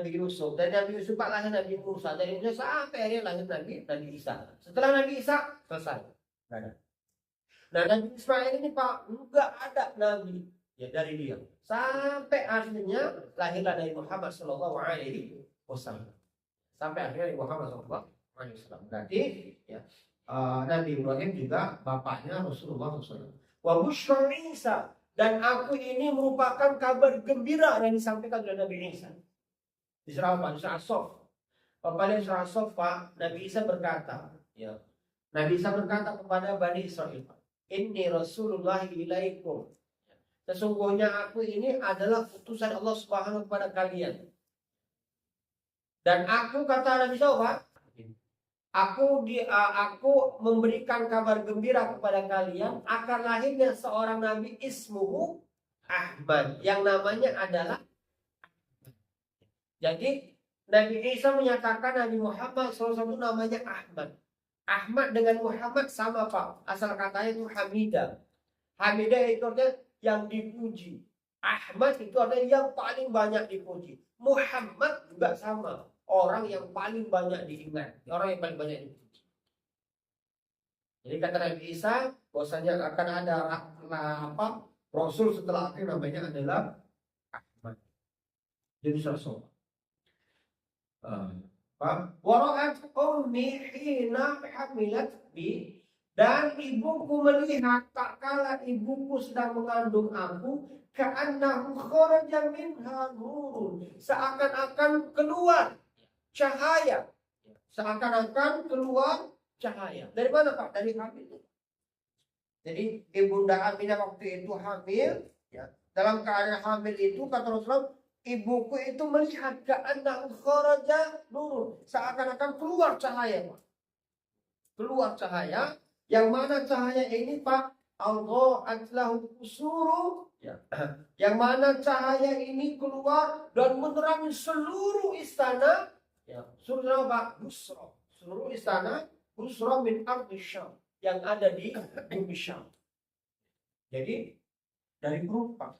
Yusuf. Dari Nabi Yusuf Pak lahir Nabi Musa. Dari Musa sampai akhirnya lahir Nabi Isa. Setelah Nabi Isa selesai. Nggak ada. Nah Nabi Ismail ini Pak nggak ada nabi ya dari dia sampai akhirnya lahirlah Nabi Muhammad Shallallahu Alaihi Wasallam. Sampai akhirnya Nabi Muhammad Shallallahu Alaihi Wasallam. Berarti ya Nabi Ibrahim juga bapaknya Rasulullah SAW. Wa busyra Isa, dan aku ini merupakan kabar gembira yang disampaikan oleh Nabi Isa. Di surah apa? Di surah As-Saff. Pada surah As-Saff Pak, Nabi Isa berkata, ya, Nabi Isa berkata kepada Bani Israel, Inni Rasulullah ilaikum. Sesungguhnya aku ini adalah utusan Allah Subhanahu kepada kalian. Dan aku kata Nabi Isa, Aku memberikan kabar gembira kepada kalian akan lahirnya seorang nabi ismuhu Ahmad, yang namanya adalah. Jadi Nabi Isa menyatakan Nabi Muhammad SAW namanya Ahmad. Ahmad dengan Muhammad sama Pak, asal katanya itu Hamidah. Hamidah itu artinya yang dipuji. Ahmad itu artinya yang paling banyak dipuji. Muhammad juga sama, orang yang paling banyak diingat, orang yang paling banyak dipuji. Jadi kata Nabi Isa, bahwasanya akan ada Rasul setelah aku namanya adalah Ahmad. Jadi Rasul. Wara'at ummi hina hamilat bi, dan ibuku melihat tak kala ibuku sedang mengandung aku, ka'annahu kharaja minha nurun, seakan-akan keluar cahaya. Seakan-akan keluar cahaya. Dari mana Pak? Dari hamil. Jadi Ibunda Aminah waktu itu hamil, ya. Dalam keadaan hamil itu kata Rasulullah, ibuku itu melihat ka'annahu kharaja nurun, seakan-akan keluar cahaya Pak. Keluar cahaya, yang mana cahaya ini Pak, Allah atlahu usuru, ya. Yang mana cahaya ini keluar dan menerangi seluruh istana. Ya, surga Pak, Busra. Seluruh istana Busra min ardi Syam, yang ada di bumi Syam. Jadi dari penumpang,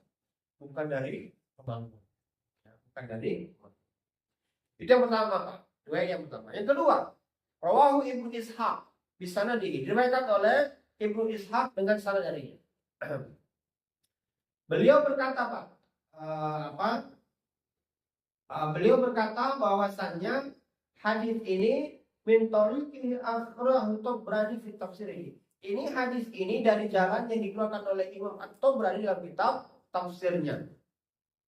bukan dari pembangun. Ya, bukan dari. Itu yang pertama Pak. Dua yang pertama. Yang kedua, rawahu Ibnu Ishaq di sana diriwayatkan oleh Ibnu Ishaq dengan sanad darinya. Beliau berkata Pak, beliau berkata bahwasannya hadis ini min tariqi akhrahu Tabrani fi tafsirih. Ini hadis ini dari jalan yang dikeluarkan oleh Imam At-Tabrani dalam kitab tafsirnya.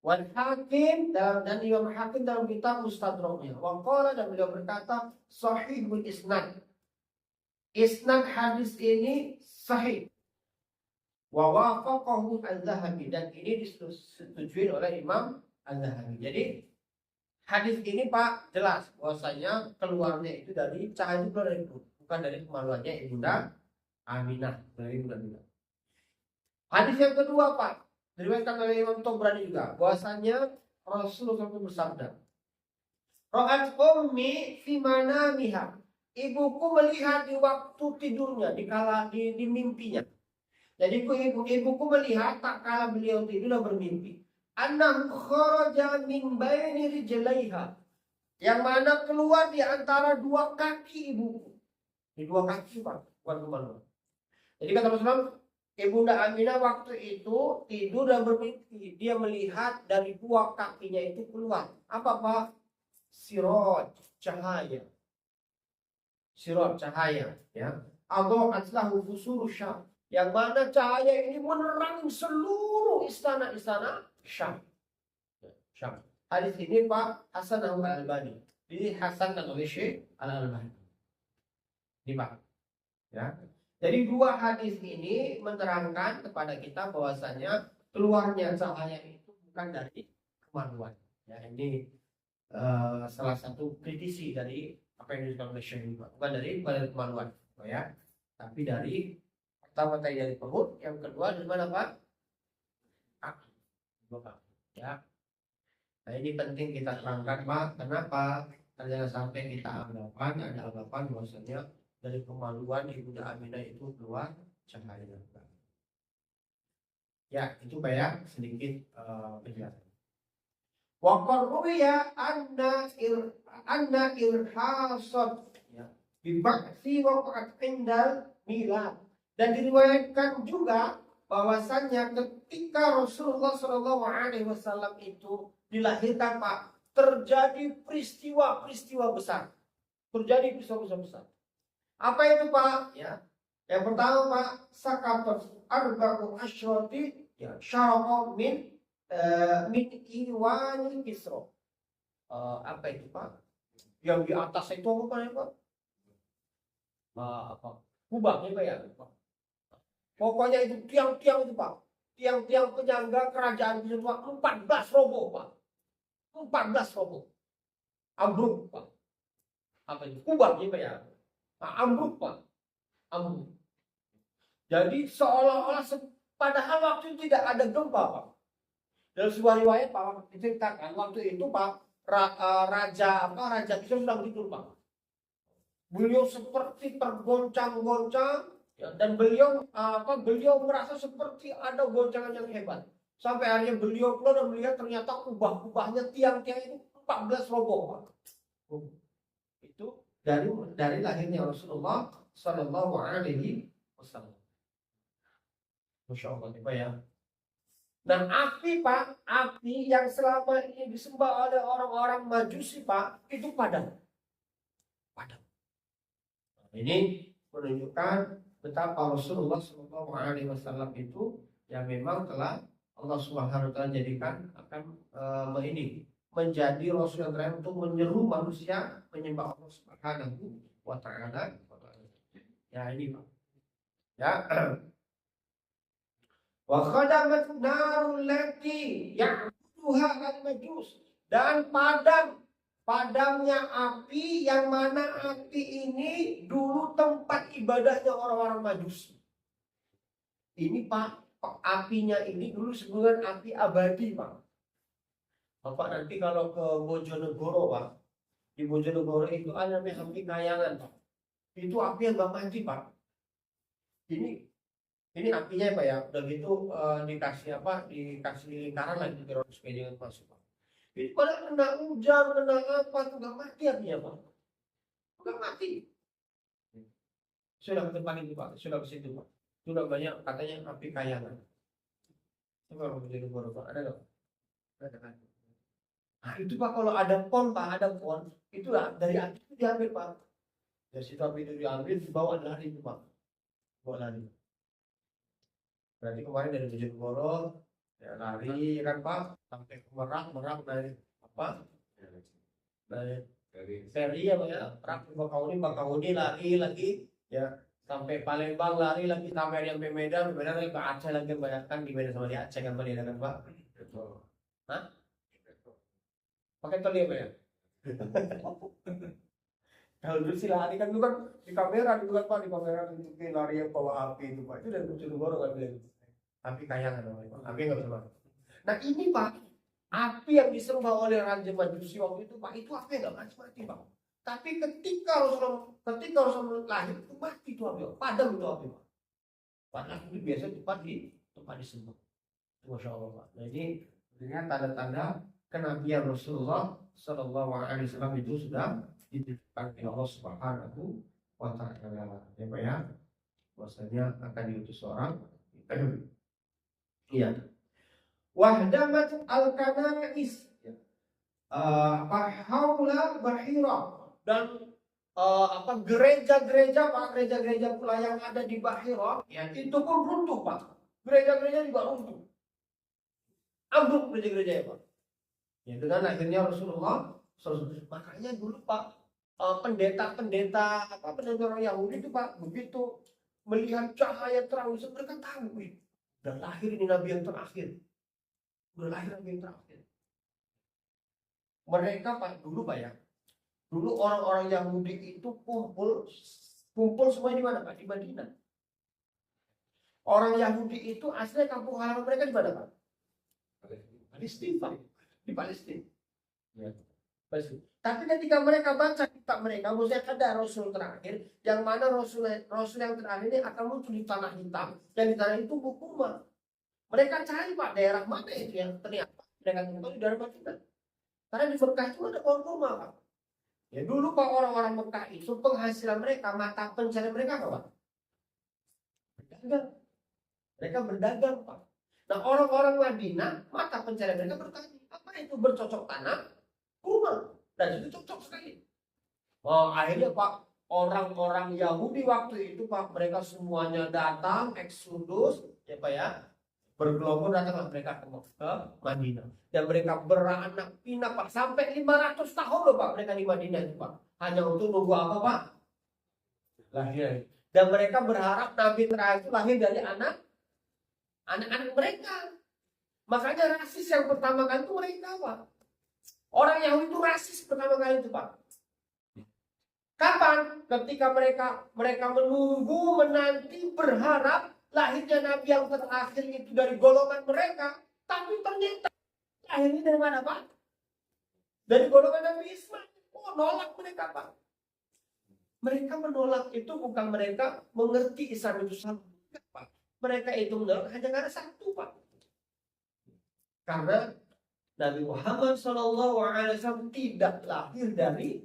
Wal Hakim dan Imam Hakim dalam kitab Mustadraknya. Wa qala, dan beliau berkata sahihul isnad. Isnad hadis ini sahih. Wa wafaqahu Az-Zahabi, dan ini disetujui oleh Imam Az-Zahabi. Jadi hadis ini Pak jelas bahwasanya keluarnya itu dari cahaya, itu keluar dari perut, bukan dari kemaluannya Ibunda Aminah, dari Ibunda Aminah. Hadis yang kedua Pak diriwayatkan oleh Imam Tabrani juga bahwasanya Rasulullah SAW bersabda, Ra'at ummi fi manamiha, ibuku melihat di waktu tidurnya, di mimpinya. Jadi ibuku melihat tak kala beliau tidur dan bermimpi, annahu kharaja min baini rijlaiha, yang mana keluar di antara dua kaki ibuku. Di dua kaki Pak, bukan kemana. Jadi kata Rasulullah, Ibunda Aminah waktu itu tidur dan bermimpi, dia melihat dari dua kakinya itu keluar apa Pak? Siraj, cahaya. Siraj, cahaya, ya. Allah atlahu fusuru syam, yang mana cahaya ini menerangi seluruh istana-istana Syam. Hadis ini Pak Hasan Al-Albani dihasankan oleh Syekh Al-Albani. Ini Pak. Ya. Jadi dua hadis ini menerangkan kepada kita bahwasanya keluarnya cahaya itu bukan dari kemaluan. Ya, ini salah satu kritisi dari apa yang disebutkan oleh Syekh, bukan dari kemaluan, ya. Tapi dari pertama tadi dari perut, yang kedua dari mana Pak? Kaki. Ya. Nah ini penting kita terangkan Pak. Kenapa? Karena sampai kita ada anggapan bahwasanya dari kemaluan Ibunda Aminah itu keluar cahaya. Ya itu Pak ya, sedikit penjelasan. Wa qarruya anna irhasat ya bibaksi waqat indal milad. Dan diriwayatkan juga bahwasannya ketika Rasulullah SAW itu dilahirkan Pak, terjadi peristiwa-peristiwa besar. Besar. Apa itu Pak? Ya. Yang pertama Pak, sakatat arba'u asyrati ya syaraqa min iwani Kisra. Apa itu Pak? Yang di atas itu apa ya Pak? Apa? Kubahnya Pak ya? Pokoknya itu tiang-tiang itu Pak. Tiang-tiang penyangga kerajaan itu Pak, 14 roboh Pak. 14 roboh. Ambruk Pak. Apa itu? Kubahnya Pak ya? Nah, ambruk Pak. Ambruk. Jadi seolah-olah padahal waktu itu tidak ada gempa Pak. Dalam sebuah riwayat Pak diceritakan waktu itu Pak raja itu sedang tidur Pak. Beliau seperti tergoncang-goncang ya, dan beliau merasa seperti ada goncangan yang hebat. Sampai akhirnya beliau keluar dan melihat ternyata kubah-kubahnya tiang-tiang itu 14 roboh Pak. Itu dari lahirnya Rasulullah Sallallahu Alaihi Wasallam. Masya Allah Pak ya. Nah api Pak, api yang selama ini disembah oleh orang-orang Majusi Pak, itu padam. Ini menunjukkan betapa Rasulullah SAW itu yang memang telah Allah Subhanahu wa taala jadikan akan menjadi Rasul yang terakhir untuk menyeru manusia menyembah Allah Subhanahu wa taala. Ya ini Pak. Ya. Wa khadamat narul lati ya'buduha al-majus, dan padamnya api yang mana api ini dulu tempat ibadahnya orang-orang Majusi. Ini Pak, apinya ini dulu sebutan api abadi Pak. Bapak nanti kalau ke Bojonegoro Pak, di Bojonegoro itu ada namanya api kayangan Pak. Itu api yang gak mati Pak. Ini apinya Pak ya, udah gitu dikasih lingkaran lagi terus supaya jangan masuk Pak. Itu pada kena hujan, kena apa, nggak mati apinya Pak. Nggak mati. Sudah ke depan itu Pak, sudah ke situ Pak. Sudah banyak katanya api kayangan. Coba kalau di luar Pak, ada nggak? Ada kan? Nah itu Pak kalau ada pon itu lah dari api itu diambil Pak. Dari situ api itu diambil, dibawa lari itu Pak. Bawa lari. Berarti kemarin dari Bojonegoro ya lari kan Pak sampai ke Merak dari apa? Dari Feri ya Pak ya, Merak ke Bakauni lari lagi ya sampai Palembang lari lagi sampai sampai Medan lagi ke Aceh lagi banyak kan di Medan sama di Aceh kan Medan kan Pak? Hah? Pakai tol ya Pak ya? Kalau dulu sih lari kan itu kan di kamera gitu kan Pak, di kamera tunjukin lari yang bawa api itu Pak, itu dari Bojonegoro kan bilang. Api kayangan namanya Pak, api nggak bisa mati. Nah ini Pak, api yang disembah oleh Raja Majusi waktu itu Pak, itu api yang nggak mati Pak. Tapi ketika Rasulullah lahir itu mati itu api, padam itu api Pak. Padahal itu biasa tempat disembah. Masya Allah Pak. Nah ini sebenarnya tanda-tanda kenabian Rasulullah Sallallahu Alaihi Wasallam itu sudah dititipkan oleh Allah Subhanahu wa taala. Ya Pak ya. Bahwasanya akan diutus seorang iya. Wahdamat al-kanais haula bahira, dan gereja-gereja Pak, gereja-gereja pula yang ada di Bahira, ya, itu pun runtuh Pak. Gereja-gereja juga runtuh. Ambruk gereja-gereja ya Pak. Ya, dengan akhirnya Rasulullah. Makanya dulu Pak, pendeta-pendeta pendeta orang Yahudi itu Pak, begitu melihat cahaya terang itu mereka tahu, udah lahir ini nabi yang terakhir. Udah lahir nabi yang terakhir. Mereka Pak, dulu Pak ya. Dulu orang-orang Yahudi itu kumpul semua di mana Pak? Di Madinah. Orang Yahudi itu aslinya kampung halaman mereka di mana Pak? Palestina Pak. Di Palestina. Ya. Palestina. Tapi ketika mereka baca kitab mereka, maksudnya ada Rasul terakhir, yang mana Rasul yang terakhir ini akan muncul di tanah hitam, dan di tanah itu Kurma. Mereka cari Pak, daerah mana itu yang ternyata mereka temukan di daerah Madinah. Karena di Mekah itu ada pohon kurma Pak. Ya dulu Pak, orang-orang Mekah itu penghasilan mereka, mata pencarian mereka apa Pak? Berdagang. Mereka berdagang Pak. Nah orang-orang Madinah, mata pencarian mereka bertani. Apa itu bercocok tanam? Kurma. Dan itu cocok sekali. Akhirnya Pak, orang-orang Yahudi waktu itu Pak, mereka semuanya datang, eksodus, ya Pak ya, bergelombol datanglah mereka ke Madinah. Dan mereka beranak pinak Pak, sampai 500 tahun loh Pak mereka di Madinah itu Pak. Hanya untuk nunggu apa Pak? Lahir. Dan mereka berharap Nabi terakhir itu lahir dari anak-anak mereka. Makanya rasis yang pertama kali itu mereka Pak. Orang Yahudi itu rasis pertama kali itu Pak. Kapan? Ketika mereka menunggu, menanti, berharap lahirnya Nabi yang terakhir itu dari golongan mereka. Tapi ternyata lahirnya dari mana Pak? Dari golongan Nabi Ismail. Nolak mereka Pak. Mereka menolak itu bukan mereka mengerti Islam itu salah Pak. Mereka itu menolak hanya karena satu Pak. Karena Nabi Muhammad SAW tidak lahir dari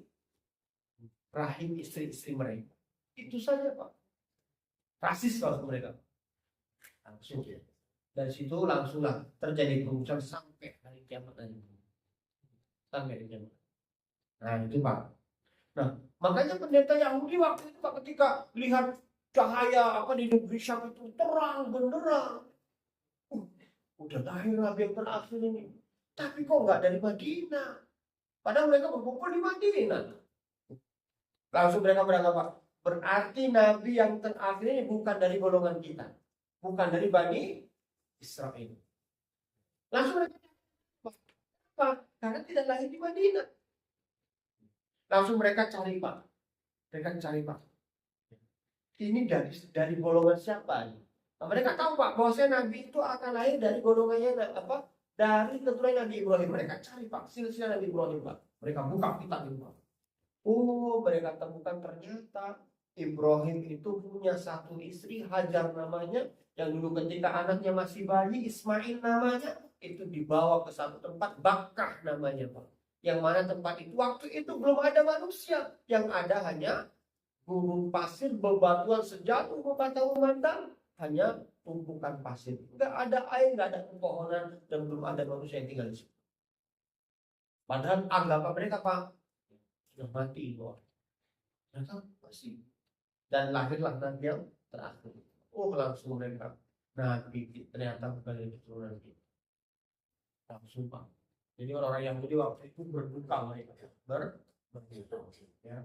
rahim istri-istri mereka. Itu saja Pak. Rasis kalau mereka. Langsung ya. Dari situ langsunglah terjadi kerusuhan sampai hari kiamat nanti. Sampai hari kiamat. Nah itu Pak. Nah makanya pendeta Yahudi waktu itu Pak, ketika lihat cahaya di negeri Syam itu terang benderang. Udah lahir Nabi yang terakhir ini. Tapi kok nggak dari Madinah? Padahal mereka berkumpul di Madinah. Langsung mereka beranggapan, berarti Nabi yang terakhir ini bukan dari golongan kita. Bukan dari Bani Israel. Langsung mereka Pak, karena tidak lahir di Madinah. Langsung mereka cari Pak. Ini dari golongan siapa? Nah, mereka tahu Pak, bahwasanya Nabi itu akan lahir dari golongannya dari keturunan Nabi Ibrahim. Mereka cari Pak, silsilah Nabi Ibrahim Pak. Mereka buka kitab itu Pak. Mereka temukan ternyata Ibrahim itu punya satu istri, Hajar namanya, yang dulu ketika anaknya masih bayi, Ismail namanya, itu dibawa ke satu tempat, Bakkah namanya Pak. Yang mana tempat itu waktu itu belum ada manusia, yang ada hanya gurun pasir, bebatuan sejatuh, bebatuan memandang, hanya tumpukan pasir. Nggak ada air, nggak ada pepohonan, dan belum ada manusia yang tinggal di situ. Padahal anggapan mereka Pak, sudah mati loh. Ternyata masih. Dan lahirlah Nabi yang terakhir. Langsung mereka, Nabi ternyata bukan dari keturunan kita. Langsung Pak. Jadi orang-orang Yahudi waktu itu berduka mereka. Berduka. Ya.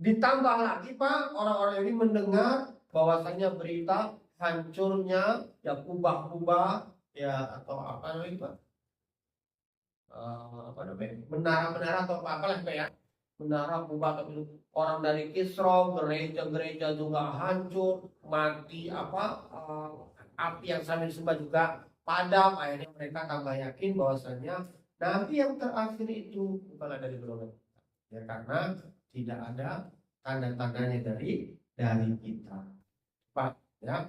Ditambah lagi Pak, orang-orang ini mendengar bahwasanya berita hancurnya ya kubah-kubah ya atau apa namanya Pak, menara-menara atau apalah Pak ya, menara kubah atau itu orang dari Kisra, gereja-gereja juga hancur, mati api yang sambil disembah juga padam. Akhirnya mereka tambah yakin bahwasanya Nabi yang terakhir itu bukanlah dari golongan ya, karena tidak ada tanda-tandanya dari kita Pak ya.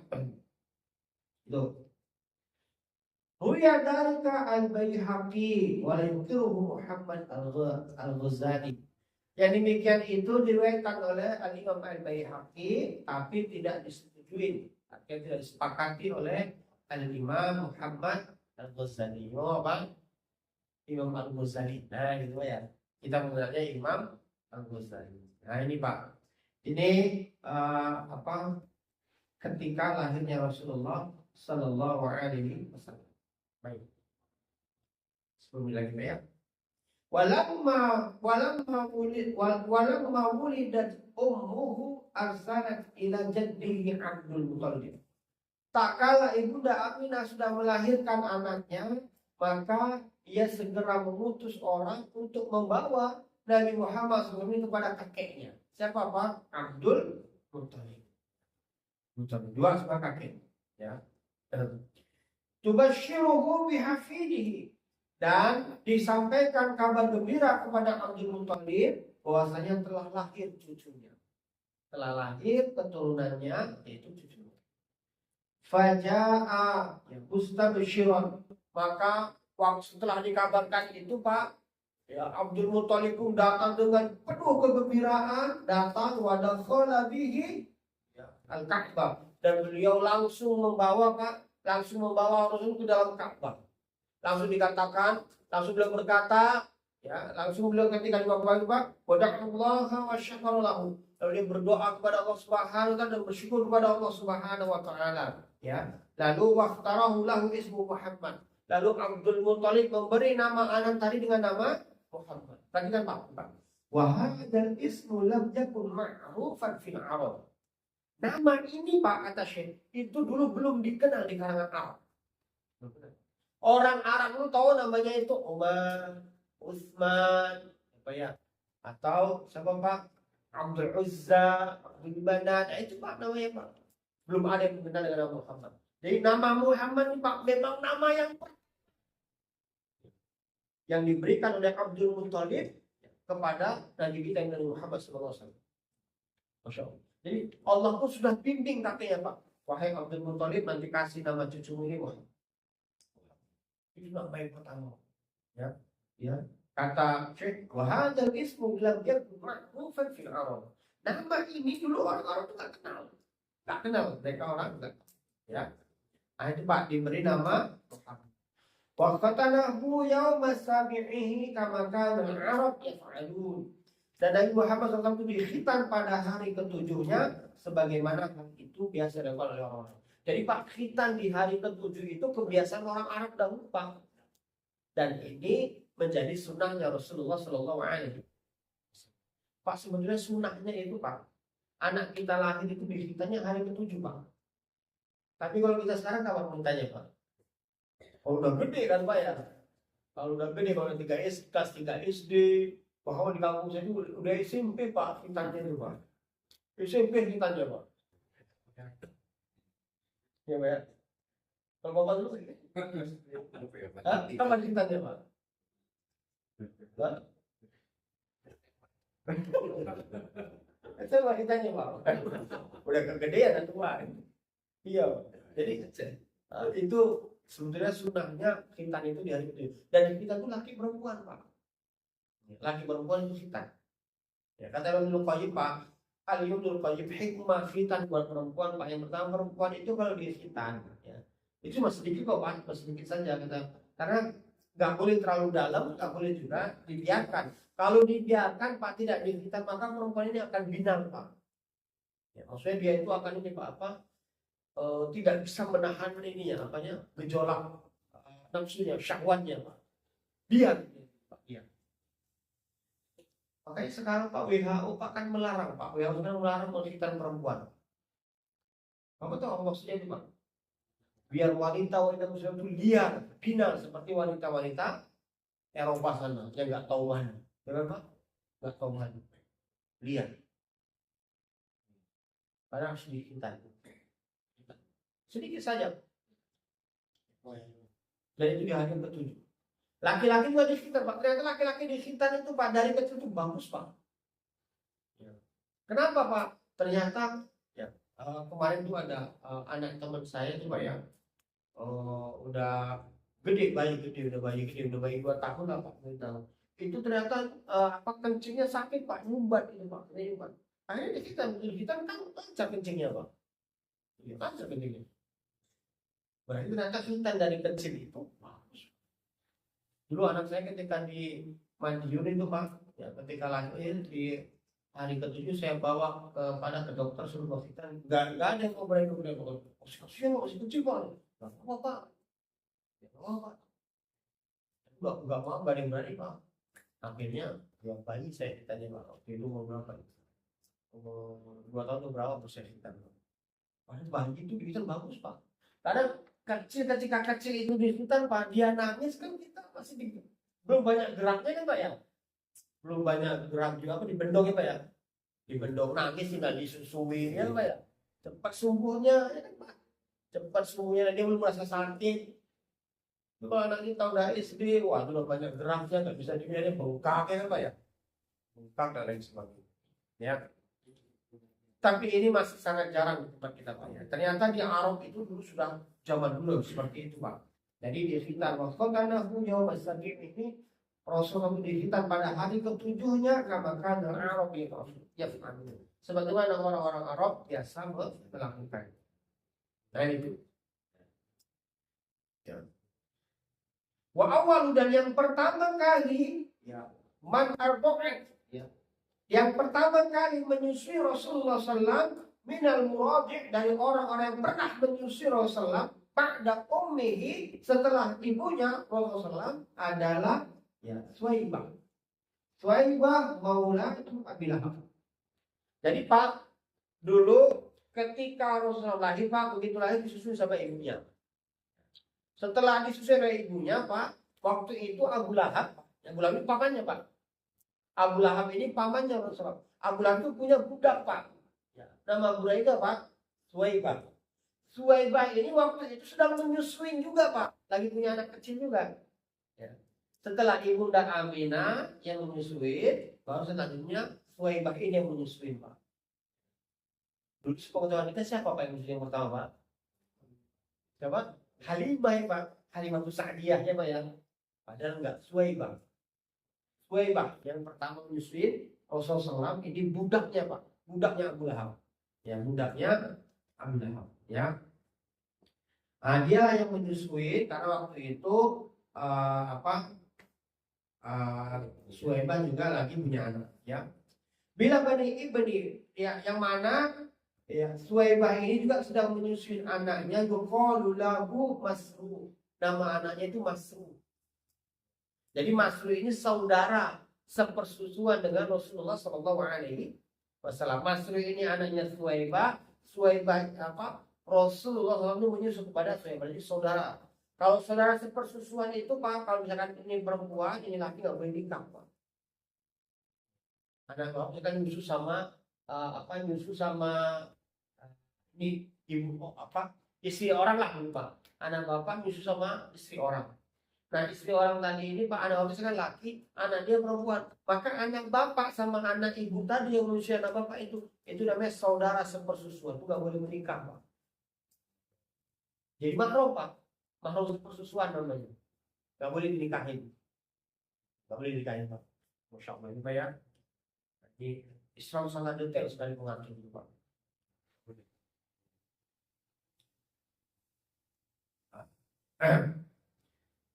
Itu Ruya dalika al-Baihaqi wa yunkiruhu Muhammad al-Ghazali. Yang demikian itu diriwayatkan oleh Al-Imam al-Baihaqi tapi tidak disetujui, artinya tidak disepakati oleh Al-Imam Muhammad al-Ghazali. Imam al-Ghazali. Nah gitu ya. Kita mengenalnya Imam Al-Ghazali. Nah ini Pak, ini ketika lahirnya Rasulullah Sallallahu Alaihi Wasallam. Baik, sebelum lagi ya. Walamma wulidat ummuhu arsalat ila jaddihi Abdul Muthalib. Tak kala ibunda Aminah sudah melahirkan anaknya, maka ia segera mengutus orang untuk membawa Nabi Muhammad SAW itu kepada kakeknya. Siapa Pak? Abdul Muthalib. Dua sama kakek. Ya. Tubashiruhu bihafidihi. Dan disampaikan kabar gembira kepada Abdul Muthalib bahwasanya telah lahir cucunya. Telah lahir keturunannya, yaitu cucunya. Faja'a mustabshiran. Maka waktu setelah dikabarkan itu Pak, ya Abdul Muthalib pun datang dengan penuh kegembiraan, datang wadakhala bihi Al-Ka'bah, dan beliau langsung membawa Rasul ke dalam Ka'bah. Langsung dikatakan, langsung beliau berkata, ya, langsung beliau ketika dibawa wada'allaha wa syakaralahu. Lalu dia berdoa kepada Allah Subhanahu wa taala dan bersyukur kepada Allah Subhanahu wa taala, ya. Lalu waqtarahu lahu ismu Muhammad. Lalu Abdul Muthalib memberi nama anak tadi dengan nama Muhammad. Perhatikan Pak. Wa hadzal ismu lam yakun ma'rufan fil Arab. Nama ini Pak kata Syekh, itu dulu belum dikenal di kalangan Arab. Orang Arab itu tahu namanya itu Umar, Utsman, apa ya? Atau siapa Pak? Abdul Uzza, Abdul Manat. Itu Pak namanya Pak. Belum ada yang mengenal dengan nama Muhammad. Jadi nama Muhammad ini Pak memang nama yang diberikan oleh Abdul Muthalib kepada Nabi kita yang Nabi Muhammad SAW. Masya Allah. Jadi Allah pun sudah bimbing kakeknya Pak. Wahai Abdul Muthalib, nanti kasih nama cucumu ini Muhammad. Itu nama yang pertama. Ya. Kata Syekh, wahadzal ismu lam yakun ma'rufan fil Arab. Nama ini dulu orang-orang itu tak kenal. Mereka orang tak. Ya. Nah, itu Pak diberi nama Muhammad. Wa qatanahu yauma sabi'ihi kama kana al-Arab yaf'alun. Dan Nabi Muhammad SAW itu dikhitan pada hari ketujuhnya sebagaimana itu biasa dilakukan oleh orang-orang. Jadi Pak, khitan di hari ketujuh itu kebiasaan orang Arab dahulu Pak. Dan ini menjadi sunnahnya Rasulullah Sallallahu Alaihi Wasallam. Pak, sebenarnya sunnahnya itu Pak, anak kita lahir itu dikhitannya hari ketujuh Pak. Tapi kalau kita sekarang kapan mintanya Pak? Kalau udah gede kan Pak ya. Kalau udah gede, kalau kelas 3 SD, bahwa di kampung saya itu udah SMP Pak khitannya itu Pak. SMP khitannya Pak. Ya Pak ya. Kalau Bapak dulu kapan khitannya Pak? Itu Pak khitannya Pak. Udah kegedean dan tua. Iya. Jadi itu sebetulnya sunnahnya khitan itu di hari itu. Dan kita itu laki perempuan Pak. Laki perempuan itu khitan. Ya, kata Ibnu Qayyim Pak, Al-Ibnu Qayyim hikmah khitan buat perempuan Pak. Yang pertama, perempuan itu kalau dia khitan, ya, itu masih sedikit kok Pak, masih sedikit saja kata. Karena nggak boleh terlalu dalam, nggak boleh juga dibiarkan. Kalau dibiarkan Pak tidak dikhitan, maka perempuan ini akan binal Pak. Ya, maksudnya dia itu akan ini Pak tidak bisa menahan ininya, gejolak nafsunya, syahwatnya Pak. Biar Pak, iya. Makanya sekarang Pak WHO Pak kan melarang Pak. WHO kan melarang menghitan perempuan. Apa tahu maksudnya itu Pak? Biar wanita muslim itu liar, binal seperti wanita-wanita Eropa sana yang nggak tahu mana. Benar Pak? Nggak tahu mana. Liar. Padahal harus dihitan. Sedikit saja. Dan itu di hari ke-7. Laki-laki juga dikhitan Pak. Ternyata laki-laki dikhitan itu Pak dari kecil itu bagus Pak. Ya. Kenapa Pak? Ternyata ya, kemarin tuh ada anak teman saya tuh Pak ya, udah gede, udah bayi 2 tahun lah Pak. Itu ternyata kencingnya sakit Pak, nyumbat itu Pak. Akhirnya dikhitan kan lancar kencingnya Pak. Ya, lancar kencingnya. Berarti ternyata khitan dari kecil itu bagus. Dulu anak saya ketika di Madiun itu Pak, Ya, ketika lahir di hari ke-7 saya bawa ke dokter suruh vaksin. Nggak ada yang mau berani kasihan masih kecil pak. Nggak apa pak. Ya, nggak apa pak. Nggak mau, nggak ada yang berani pak. Akhirnya ya bayi saya ditanya pak, waktu itu mau berapa? Umur 2 tahun atau berapa proses kita? Padahal bayi itu bisa bagus pak. Karena ketika kecil itu disuntan pak, dia nangis kan kita masih belum banyak geraknya kan pak ya. Belum banyak gerak juga apa dibendong ya pak ya. Dibendong nangis tinggal disusui ya pak ya. Cepat sembuhnya ya kan pak. Cepat sembuhnya dia belum merasa sakit. Kalau anak ini tahu dari SD, wah itu udah banyak geraknya, nggak bisa dibiarin bengkak ya kan pak ya. Bengkak dan lain sebagainya. Ya. Tapi ini masih sangat jarang di tempat kita pak ya. Ternyata di Arab itu dulu sudah zaman dulu seperti itu pak. Jadi di sekitar waktu karena Jawa Masjid ini Rasulullah dihitam pada hari ke-7-nya maka Arab itu ya sebagaimana orang-orang Arab biasa melakukan. Nah itu. Ya. Wa awal dan yang pertama kali ya man arba'at ya. Yang pertama kali menyusui Rasulullah SAW minal muradi' dari orang-orang yang pernah menyusui Rasulullah pada ummihi setelah ibunya Rasulullah adalah ya Suwaibah. Suwaibah maula Abi Lahab. Jadi Pak dulu ketika Rasulullah lahir Pak begitu lahir disusui sama ibunya. Setelah disusui oleh ibunya Pak waktu itu Abu Lahab ini pamannya Pak. Abu Lahab ini pamannya Rasulullah. Abu Lahab itu punya budak Pak. Ya. Nama budak itu Pak Suwaibah. Suwaibah ini waktu itu sedang menyusui juga Pak. Lagi punya anak kecil juga. Ya. Setelah ibunda Aminah yang menyusui, baru selanjutnya Suwaibah ini yang menyusui Pak. Dulu sepengetahuan kita siapa Pak yang menyusui yang pertama Pak? Siapa? Halimah ya Pak. Halimah itu Sa'diyah ya Pak ya. Padahal enggak Suwaibah. Suwaibah yang pertama menyusui Rasulullah SAW ini budaknya Pak, budaknya Abu Lahab, ya budaknya Abu Lahab, ya. Nah, dia yang menyusui karena waktu itu Suwaibah juga lagi punya anak, ya. Bila Bani Ibni, ya yang mana ya Suwaibah ini juga sedang menyusui anaknya, yuqalu lahu Masru, nama anaknya itu Masru. Jadi Masru ini saudara sepersusuan dengan Rasulullah SAW. Masru ini anaknya Suwaibah. Suwaibah Rasulullah SAW menyusu kepada Suwaibah. Jadi saudara. Kalau saudara sepersusuan itu Pak, kalau misalkan ini perempuan, ini laki nggak boleh nikah Pak. Anak bapak misalkan nyusu sama nyusu sama ini ibu istri orang lah Pak. Anak bapak nyusu sama istri orang. Nah istri orang tadi ini Pak, anak bapak kan laki, anak dia perempuan. Maka anak bapak sama anak ibu tadi yang menyusui anak bapak itu namanya saudara sepersusuan. Itu nggak boleh menikah Pak. Jadi mahram Pak, mahram sepersusuan namanya. Nggak boleh dinikahin. Nggak boleh dinikahin Pak. Masya Allah ini Pak ya. Jadi Islam sangat detail sekali mengatur itu Pak.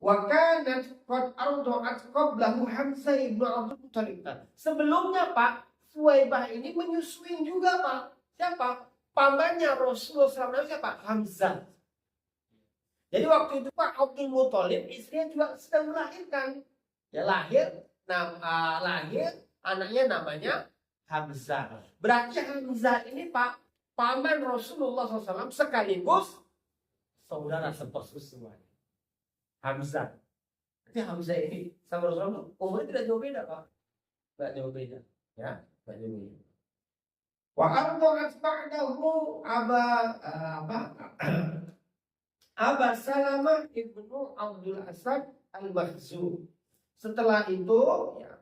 Wa kanat qad arda'at qablahu Hamzah ibn Abdul Muthalib. Sebelumnya Pak, Suwaibah ini menyusui juga Pak. Siapa? Pamannya Rasulullah SAW siapa? Hamzah. Jadi waktu itu Pak Abdul Muthalib istrinya juga sedang melahirkan. Ya lahir anaknya namanya Hamzah. Berarti Hamzah ini Pak paman Rasulullah SAW sekaligus saudara sepersusuan. Hamzah. Jadi Hamzah ini sama Rasulullah umurnya tidak jauh beda Pak. Tidak jauh beda. Ya, tidak jauh beda. Wa arda'at ba'dahu Aba Salamah ibnu Abdul Asad al-Makhzum. Setelah itu ya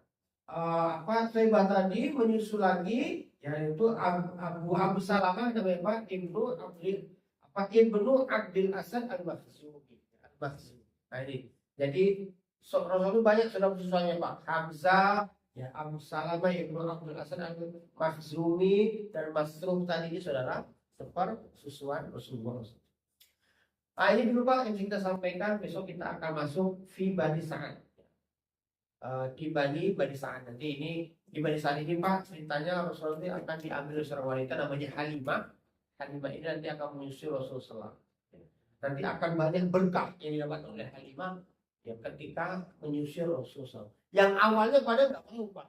Suwaibah tadi menyusul lagi yaitu Abu Salamah namanya Pak ibnu Abdul Asad al-Makhzum. Nah ini, jadi Rasulullah banyak saudara susuannya Pak. Hamzah, ya Abu Salamah ibnu Abdul Asad al-Makhzumi dan Masruh tadi ini saudara sepersusuan Rasulullah. Nah ini dulu Pak yang kita sampaikan. Besok kita akan masuk fi Bani Sa'ad. di Bani Sa'ad. Nanti ini di Bani Sa'ad ini Pak, ceritanya Rasulullah ini akan diambil oleh seorang wanita namanya Halimah. Halimah ini nanti akan menyusul Rasulullah. Nanti akan banyak berkah yang didapat oleh Halimah ya ketika menyusul Rasulullah. Yang awalnya pada nggak mau Pak,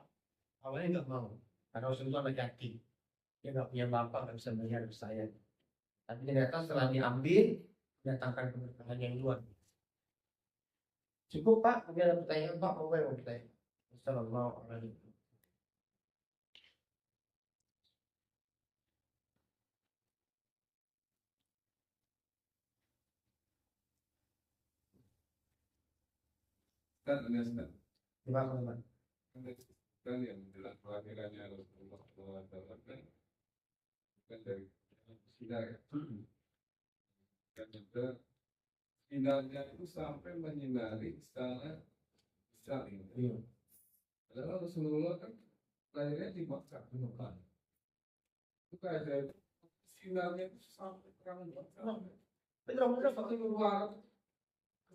awalnya nggak mau karena Rasulullah anak yatim, dia nggak punya bapak, nggak bisa melihat saya. Tapi ternyata setelah diambil, datangkan keberkahan yang luar biasa. Cukup Pak, mungkin ada pertanyaan Pak, mau bertanya. Assalamualaikum. Kan Ustaz, Terima kasih Pak. kan yang jelas kelahirannya Rasulullah SAW kan dari Cina ya. Dan juga sinarnya itu sampai menyinari istana Israel. Iya. Padahal Rasulullah kan lahirnya di Makkah. Itu kayak saya itu sinarnya itu sampai terang Makkah. Bener-bener Pak. Sampai keluar.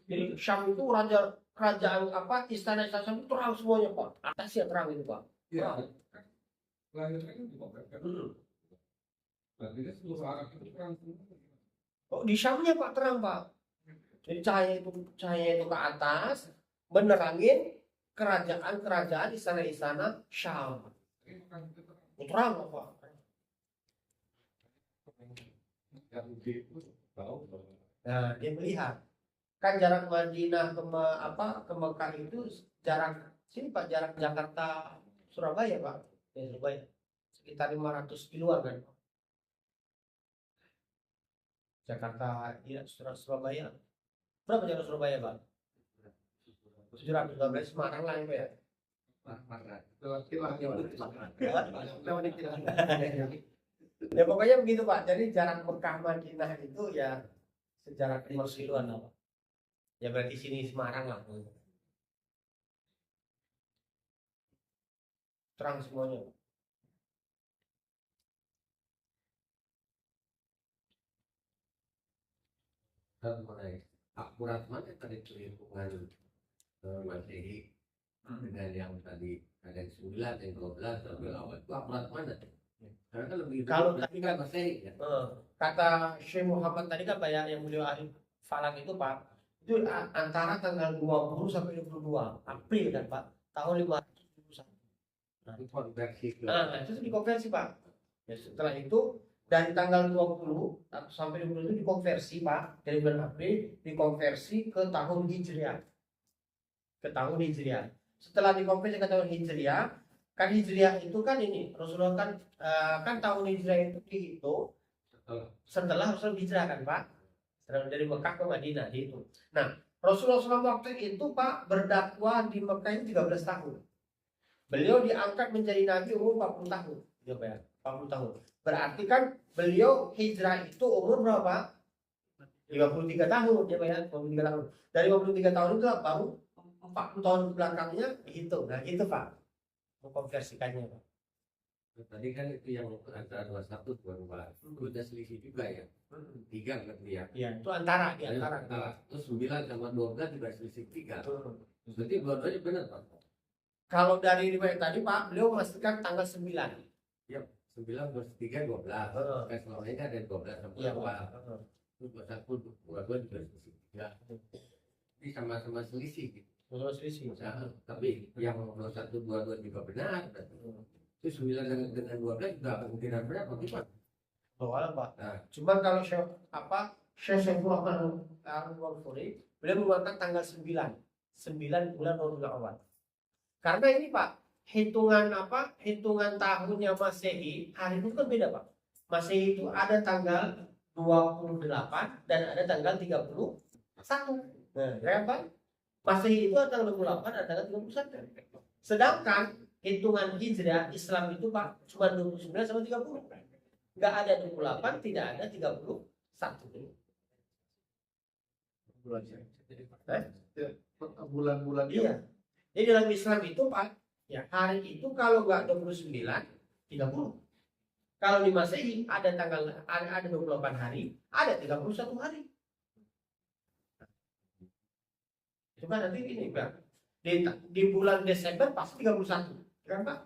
Jadi Syam itu kerajaan apa istana-istana Syam itu terang semuanya Pak. Atasnya terang itu Pak. Ya, kan lahirnya kan di Makkah kan. Berarti dia seluruh Arab itu terang semua. Oh di Syamnya Pak terang Pak. Jadi cahaya itu ke atas menerangin kerajaan-kerajaan istana-istana Syam. Terang Pak. Yahudi itu tahu bahwa Nah dia melihat kan jarak Madinah ke Mekah itu jarak sini Pak, jarak Jakarta Surabaya Pak. Ya, Surabaya sekitar 500 kiloan kan Pak. Jakarta ya Surabaya berapa jarak Surabaya Pak? 712 Semarang lah itu ya. Ya pokoknya begitu Pak. Jadi jarak Mekah Madinah itu ya sejarak 500 kiloan lah Pak. Ya berarti sini Semarang lah. Terang semuanya. Dan mengenai akurat mana tadi perhitungan Masehi dengan yang tadi ada yang 9, yang 12, sampai awal itu akurat mana? Karena kan lebih Kalau tadi kan Masehi ya. kata Syekh Muhammad tadi kan banyak yang beliau ahli falak itu Pak, itu antara tanggal 20 sampai 22 April kan Pak, tahun 571. Itu konversi ke Nah, itu dikonversi Pak. Ya, setelah itu dari tanggal 20 sampai 20 itu dikonversi Pak, dari bulan April dikonversi ke tahun Hijriah. Ke tahun Hijriah. Setelah dikonversi ke tahun Hijriah, kan Hijriah itu kan ini Rasulullah kan tahun Hijriah itu dihitung setelah Rasul hijrah kan Pak, dari Mekah ke Madinah dihitung. Nah Rasulullah SAW waktu itu Pak berdakwah di Mekah itu 13 tahun. Beliau diangkat menjadi Nabi umur 40 tahun. Ya Pak ya, 40 tahun. Berarti kan beliau hijrah itu umur berapa? 53 tahun ya Pak ya, 53 tahun. Dari 53 tahun itu baru 40 tahun belakangnya dihitung. Nah itu Pak, mengkonversikannya Pak. tadi kan itu yang antara 21, 22 itu udah selisih juga ya. 3 berarti ya. Ya itu antara di antara. Terus 9 sama 12 juga selisih 3. Berarti dua-duanya benar Pak. Kalau dari riwayat tadi Pak, beliau memastikan tanggal 9. 9 plus 3 12. Kan selama ini kan ada 12 sama 2. Iya Pak. Terus 21, 22 juga selisih 3. Ini sama-sama selisih gitu. Menurut selisih. Nah, tapi yang 21, 22 juga benar. Itu 9 dengan 12 juga kemungkinan berapa Pak? Soalnya Pak. Nah, Cuman kalau Syekh Saifullah Al-Ghafuri, beliau mengatakan tanggal 9 bulan Rabiul Awal. Karena ini Pak, hitungan tahunnya Masehi hari itu kan beda Pak. Masehi itu ada tanggal 28 dan ada tanggal 31. Nah, ya Pak. Masehi itu ada tanggal 28 ada tanggal 31. Sedangkan hitungan Hijriah Islam itu Pak cuma 29 sama 30. Enggak ada 28, tidak ada 31. bulan-bulan Iya. Jadi dalam Islam itu Pak, ya hari itu kalau nggak 29, 30. Kalau di Masehi ada 28 hari, ada 31 hari. Itu kan nanti ini Pak. di bulan Desember pasti 31, kan Pak?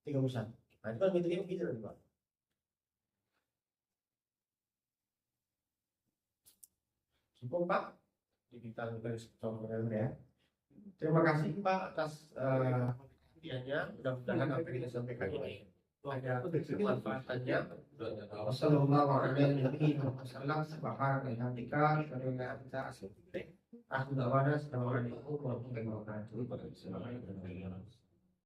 31. Nah, itu kan ngitungnya begitu nanti Pak. Cukup Pak, jadi kita garis contohnya ya. Terima kasih Pak atas perhatiannya. Mudah-mudahan apa yang kita sampaikan ini ada manfaatannya. Wassalamualaikum warahmatullahi wabarakatuh.